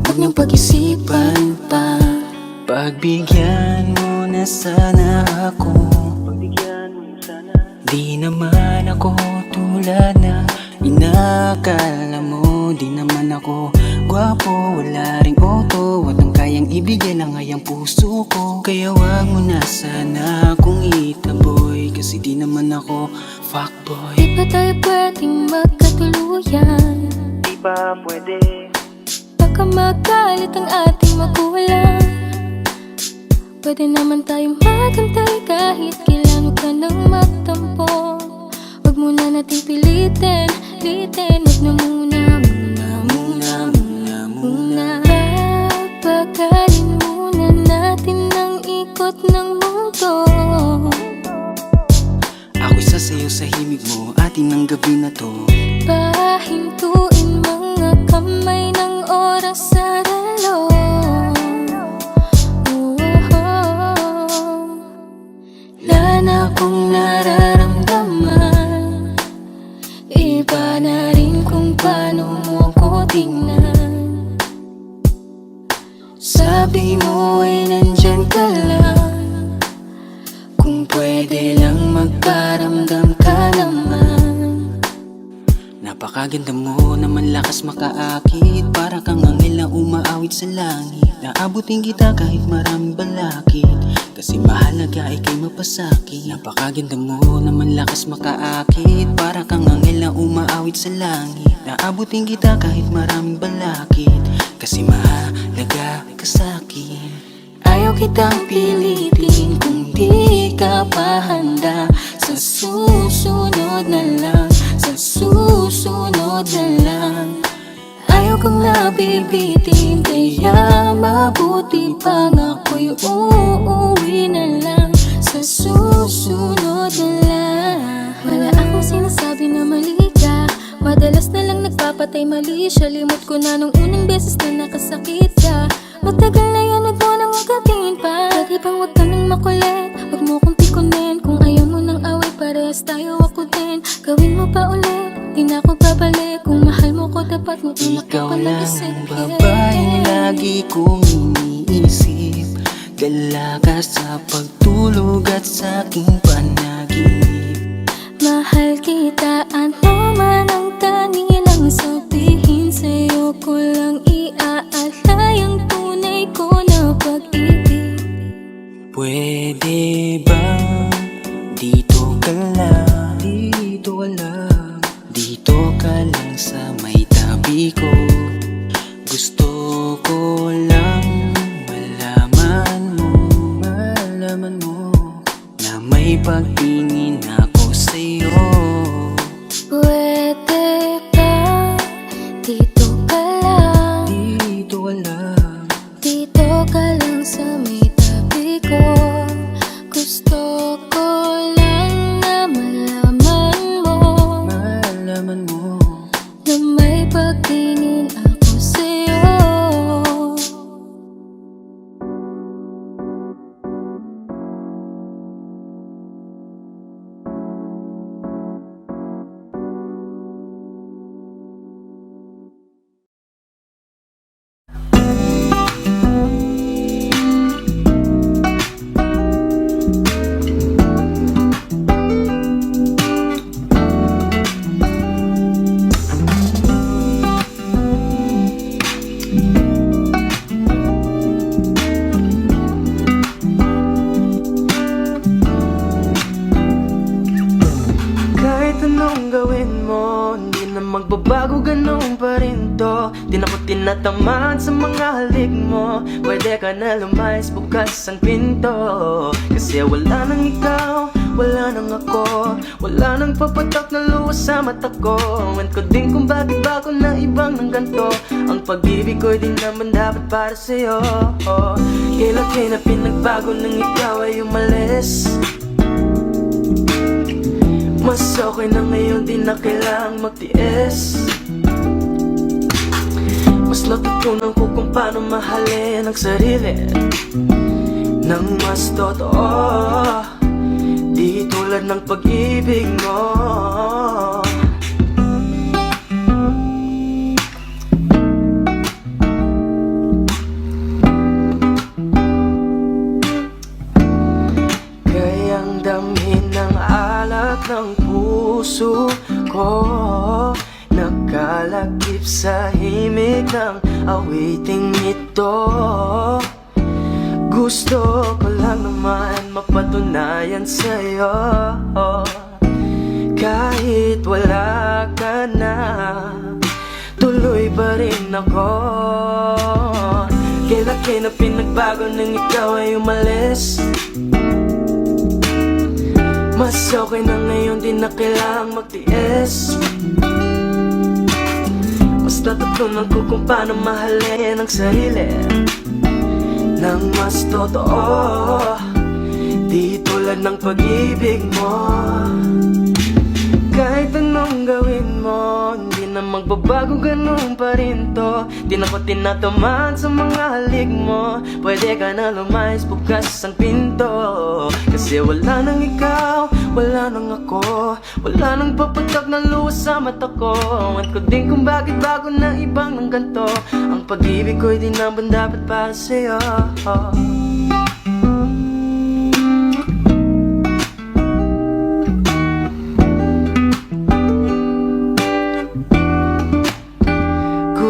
huwag niyong pag-isipan pa. Pagbigyan mo na sana ako. Di naman ako akala mo di naman ako gwapo, wala ring auto, walang kayang ibigay lang ay ang puso ko. Kaya wag mo na sana akong itaboy, kasi di naman ako fuckboy. Di ba tayo pwedeng magkatuluyan? Di ba pwede? Baka magalit ang ating magulang. Pwede naman tayong magantay kahit kailan, huwag ka nang magtampo. Huwag muna nating pilitin, huwag na muna. Papagalin muna natin ang ikot ng mundo. Ako'y sasayaw sa himig mo, atin ng gabi na to. Pahintuin mga kamay ng oras sa relo. Wala na akong nararamdaman, iba na rin kung paano mo ko tingnan. Sabi mo ay nandyan ka lang, kung pwede lang magkaramdam ka naman. Napakaganda mo naman, lakas makaakit, para kang anghel na umaawit sa langit. Naabutin kita kahit maraming balakid, kasi mahalaga ay kay mapasakit. Napakaganda mo naman, lakas makaakit, para kang anghel na umaawit sa langit. Naabutin kita kahit maraming balakid, kasi mahalaga ka sa'kin. Ayaw kitang pilitin kung di ka pa handa. Sa susunod na lang, sa susunod na lang. Ayaw kong nabibitin, kaya mabuti pang ako'y uuwi na lang. Sa susunod na lang. Wala akong sinasabi na mali ka, madalas na lang nagpapatay mali siya. Limot ko na nung unang beses na nakasakit ka. Matagal na yan, huwag mo nang ugatin pa. Pwede bang huwag ka nang makulit, huwag mo kong pikunin. Kung ayaw mo nang away, parehas tayo ako din. Gawin mo pa ulit, di na ako babalik. Kung mahal mo ko, dapat mo unak ko palang isipin. Ikaw lang ang babaeng lagi kong iniisip, dala ka sa pagtulog at sa aking panaginip. Mahal kita, ano man ang kanilang sabihin, sa'yo ko lang iaalay ang tunay ko na pag-ibig. Pwede bang dito ka lang, dito ka lang, dito ka lang sa may tabi ko. Gusto ko lang malaman mo na may pagtingin ako sa'yo. Pwede ba dito ka lang, dito ka lang, dito ka lang sa may tabi ko. Gusto ko lang na malaman mo na may pagtingin ako sa'yo. Kahit anong gawin mo, hindi na magbabago, ganun pa rin to. Di na ko tinatamaan sa mga halik mo. Pwede ka na lumayas, bukas ang pinto. Kasi wala nang ikaw, wala nang ako, wala nang papatak na luha sa mata ko. Ewan ko din kung bakit ba ako na ibang ng ganto. Ang pag-ibig ko'y di naman dapat para sa'yo. Kailan kayo na pinagbago nang ikaw ay umalis? Mas okay na ngayon, di na kailangang magtiis. Mas natutunan ko kung paano mahalin ang sarili nang mas totoo, di tulad ng pag-ibig mo. Kayang damhin ng alak ng puso ko na kahit Naglalakip sa himig ng awiting ito. Gusto ko lang naman mapatunayan sa'yo, kahit wala ka na, tuloy pa rin ako. Kailan na pinagbago nang ikaw ay umalis. Mas okay na ngayon, di na kailangang magtiis. Mas natutunan ko kung paano mahalin ang sarili nang mas totoo, di tulad ng pag-ibig mo. Kahit anong gawin mo, hindi na magbabago, ganun pa rin to. Di na ko tinatamaan sa mga halik mo. Pwede ka na lumayas, bukas ang pinto. Kasi wala nang ikaw, wala nang ako, wala nang papatak na luha sa mata ko. At ko din kung bakit bago na ibang ng ganto. Ang pag-ibig ko'y di naman dapat para sa'yo.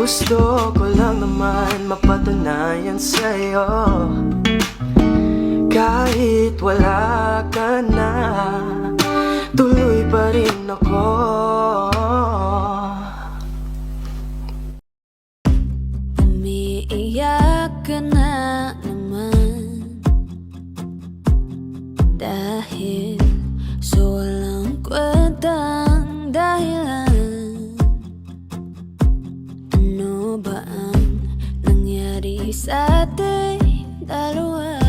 Gusto ko lang naman mapatunayan sa'yo, kahit wala ka na, tuloy pa rin ako. Umiiyak ka na naman dahil sa walang kwentang dahilan. Ano ba ang nangyari sa ating dalawa?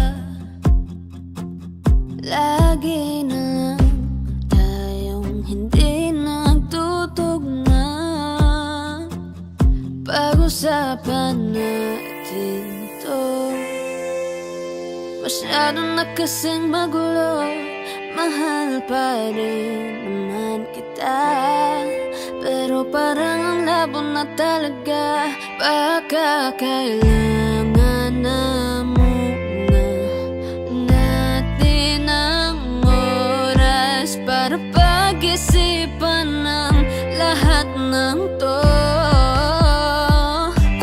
Lagi na lang tayong hindi nagtutugma. Pag-usapan natin to. Masyado na kasing magulo, mahal pa rin naman kita. Pero parang ang labo na talaga. Baka kailangan na muna natin ang oras para pag-isipan ng lahat ng to.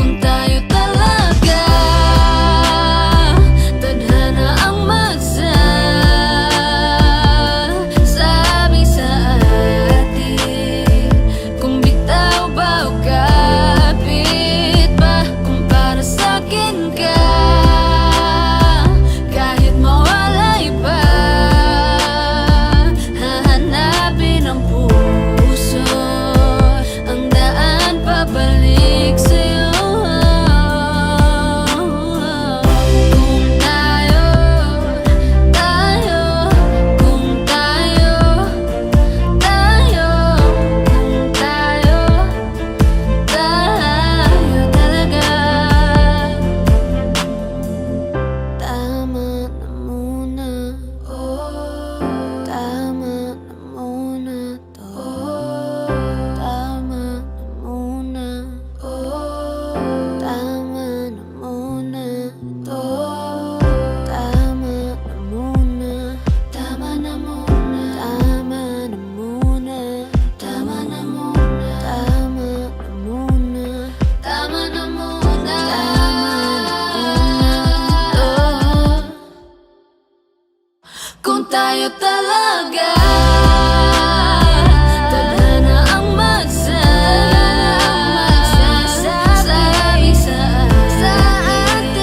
Kung tayo talaga tadhana ang magsasabi sa atin, kung bitaw ba o kapit ba, kung para sa'kin ka, kahit mawalay pa, hahanapin ang puso, ang daan pabalik sa'yo. Kung tayo, kung tayo, kung tayo talaga. Tama na muna, tama na muna to. Tama na muna, tama na muna to. Tama na muna, tama na muna, tama na muna, tama na muna, tama na muna, tama na muna, kung tayo talaga tadhana ang magsasabi sa atin,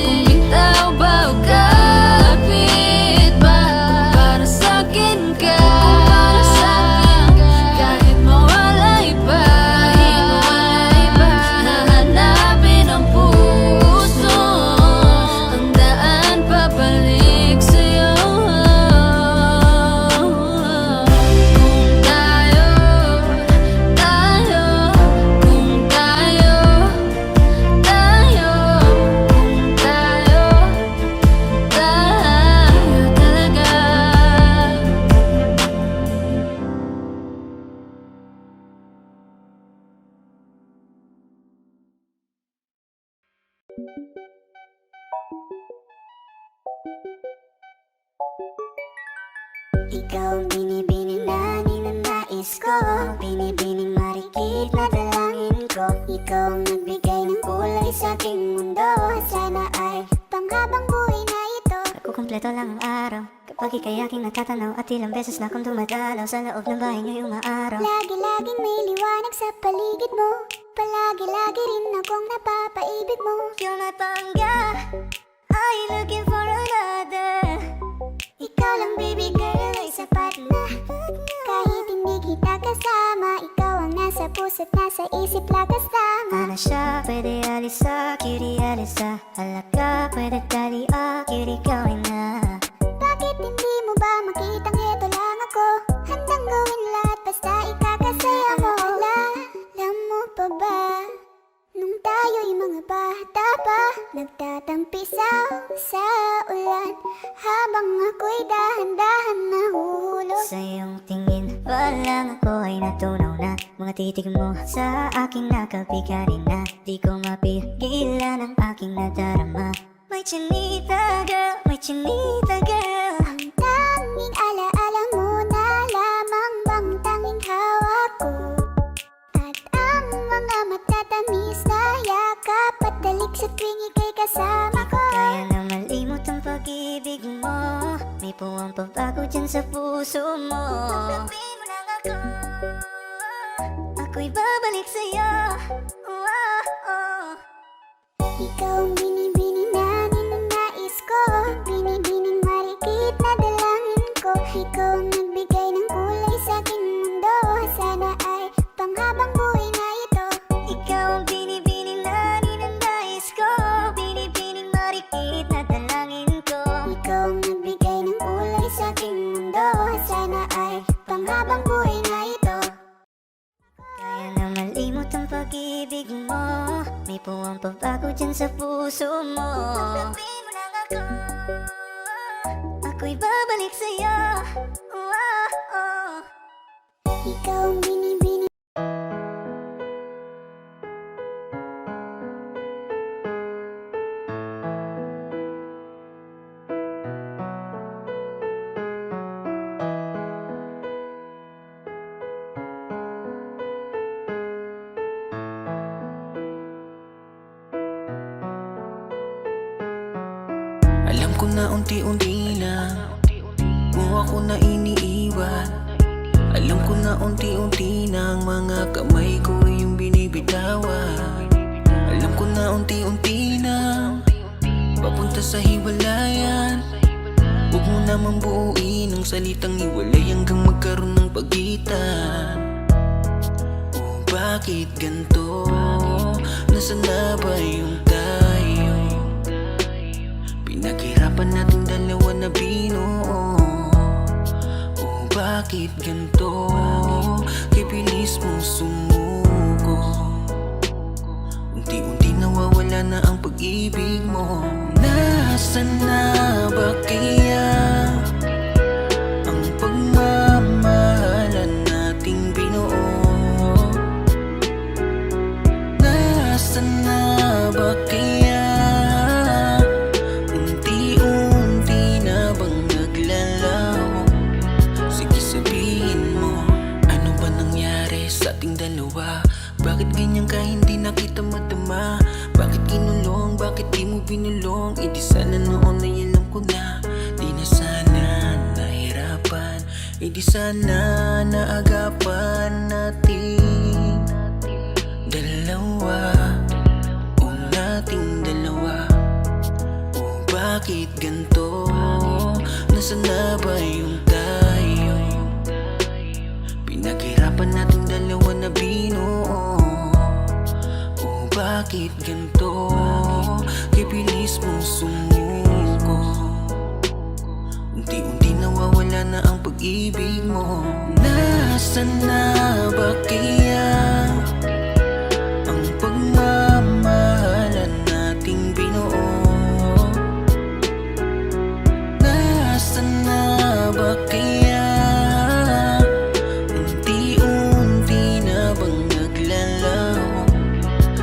kung bitaw ba o kapit ba, kung para sa'kin ka, kahit mawalay pa, hahanapin ang puso, ang daan pabalik sa'yo. Kung tayo, kung tayo, kung tayo talaga. Ikaw ang binibining na ninanais ko, binibining marikit na dala. Ikaw ang nagbigay ng kulay sa aking mundo. Sana ay panghabang buhay na ito. Kukumpleto lang ang araw kapag ika'y aking natatanaw. At ilang beses na akong dumadalaw sa loob ng bahay ngayong maaraw. Lagi-laging may liwanag sa paligid mo. Palagi-lagi rin akong napapaibig mo. You're my pangga, are you looking for another? Ikaw lang baby girl ay sapat na. Kahit hindi kita kasama, ikaw ang nasa puso't nasa isip lakas tama. Ana siya, pwede alisa, cutie alisa. Halaka, pwede tali, cutie gawin na. Bakit hindi mo ba makitang heto lang ako? Handang gawin lahat basta ikakasaya mo. Alam mo pa ba, nung tayo'y mga bata pa, nagtatampisaw sa ulan habang ako'y dahan-dahan nahuhulog. Sa iyong tingin, walang ako ay natunaw na. Mga titig mo sa aking nakapikari na. Di ko mapigilan ang aking nadarama. May chinita girl, may chinita girl. Ang tanging alaala mo na lamang bang tanging hawak ko. At ang mga matatamis na yakap at dalik sa tuwing ika'y kasama ko. Kaya na malimot ang pag-ibig mo. May puwang pagbago dyan sa puso mo. Tanggapin mo lang ako, ako'y babalik sa'yo. Ikaw ang binibini na ninanais ko. Binibining marikit na dalangin ko. Ikaw ang nagbigay ng kulay sa aking mundo. Sana ay panghabang buhay na ito. Ikaw ang binibining na ninanais ko. Binibining marikit na dalangin ko. Ikaw ang nagbigay ng kulay sa aking mundo. Sana ay panghabang buhay na ito. Kaya na malimot ang pag-ibig mo. May puwang pagbago dyan sa puso mo. Tanggapin mo lang ako, ako'y babalik sa'yo. Ikaw ang binibini. Alam ko na unti-unti na mo ako na iniiwan. Alam ko na unti-unti na ang mga kamay ko yung binibitawan. Alam ko na unti-unti na papunta sa hiwalayan. Huwag mo namang buuin ang salitang hiwalay hanggang magkaroon ng pagitan. Oh, bakit ganito? Nasaan na ba yung tayo? Pinaghirapan natin dalawa na binuo. Oh, bakit ganito? Kaya bilis mong sumuko. Unti-unti nawawala na ang pag-ibig mo. Nasaan na ba kaya ang pagmamahalan nating binuo? Nasaan na ba kaya unti-unti na bang naglalaho? Sige sabihin mo, ano ba nangyari sa ating dalawa? Bakit ganyan ka hindi na kita madama? Bakit kinulong, bakit di mo binulong? E di sana noon ay alam ko na. Di na sana nahirapan. E di sana naagapan natin dalawa. O nating dalawa. O bakit ganito? Nasaan na ba yung tayo? Pinaghirapan nating dalawa na binuo. O bakit ganito? Kaya bilis mong sumuko. Unti-unti nawawala na ang pag-ibig mo. Nasaan na ba kaya ang pagmamahalan nating binuo? Nasaan na ba kaya unti-unti na bang naglalaho?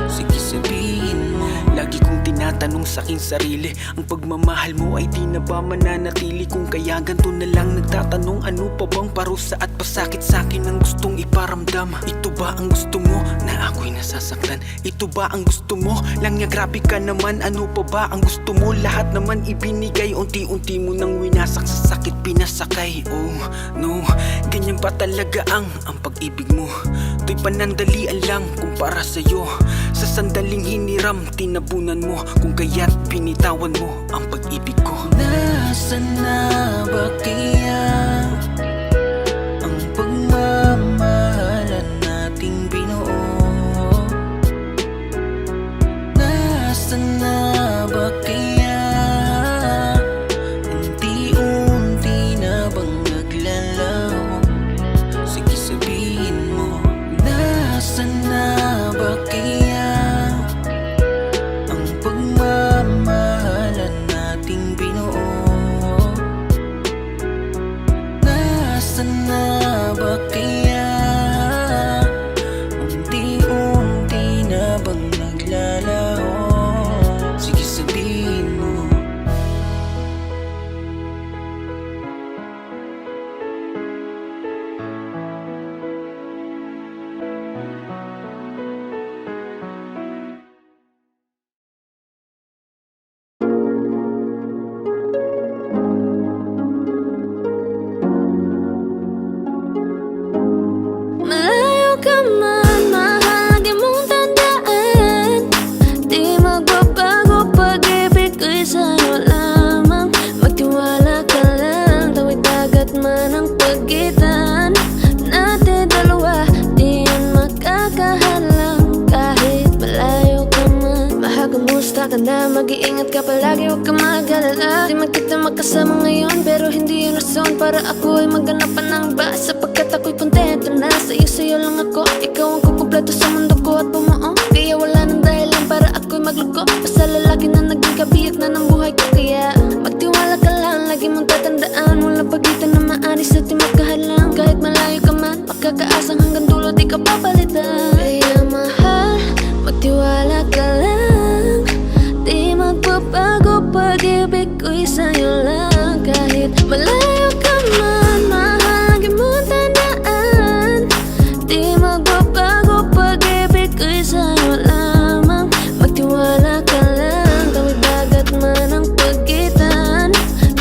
Sige sabihin mo. Lagi kong tinatanong sa aking sarili. Ang pagmamahal mo ay di na ba mananatili? Kung kaya ganito na lang nagtatanong, ano pa bang parusa at pasakit sa'kin ang gustong iparamdam? Ito ba ang gusto mo na ako'y nasasaktan? Ito ba ang gusto mo? Langya grabe ka naman, ano pa ba ang gusto mo? Lahat naman ibinigay, unti-unti mo nang winasak, sa sakit pinasakay. Oh no, ganyan ba talaga ang pag-ibig mo? To'y panandalian lang kumpara sa'yo. Sa sandaling hiniram, tinabunan mo. Kung kaya't binitawan mo ang pag-ibig ko. Nasaan na ba kaya ang pagmamahalan nating binuo? Nasaan na ba kaya unti-unti na bang naglalaho? Sige sabihin mo, nasaan na ba kaya ang pagmamahalan nating binuo? Nasaan na ba kaya unti-unti na bang naglalaho? Sige sabihin mo. Malayo ka man, mahal, lagi mong tandaan. Di magbabago pag-ibig ko'y sa'yo lamang. Magtiwala ka lang, tawid dagat man ang pagitan natin dalawa, di yan makakahalang. Kahit malayo ka man, mahal, kumusta ka na? Mag-iingat ka palagi, huwag ka mag-alala. Di man kita makasama ngayon, pero hindi yun rason para ako ay maghanap pa ng iba. Sapagkat ako'y kontento na sa'yo lang ako. Ikaw ang kukumpleto sa mundo ko at bumuo. Kaya wala nang dahilan para ako'y magluko. Basta lalaki na naging kabiyak na ng buhay ko. Kaya magtiwala ka lang, lagi mong tatandaan. Walang pagitan na maanis at di magkahalang. Kahit malayo ka man, makakaasang hanggang dulo di ka papalitan. Kaya mahal, magtiwala ka lang. Di magbabago pag-ibig ko'y sa'yo lang. Kahit malayo ka man, mahal, lagi mong tandaan. Di magbabago pag-ibig ko'y sa'yo lamang. Magtiwala ka lang, tawid dagat man ang pagitan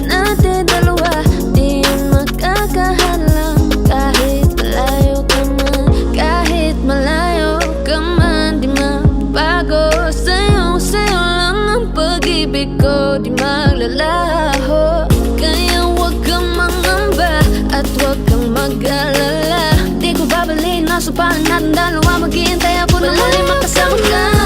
natin dalawa, di yan makakahalang. Kahit malayo ka man, kahit malayo ka man, di magbago sa'yo lang ang pag-ibig ko, di maglalaho. Kaya huwag kang mangamba at huwag kang mag-alala. Di ko babalik, nasa pahan natin dalawa, maghihintay ako na muli makasama ka.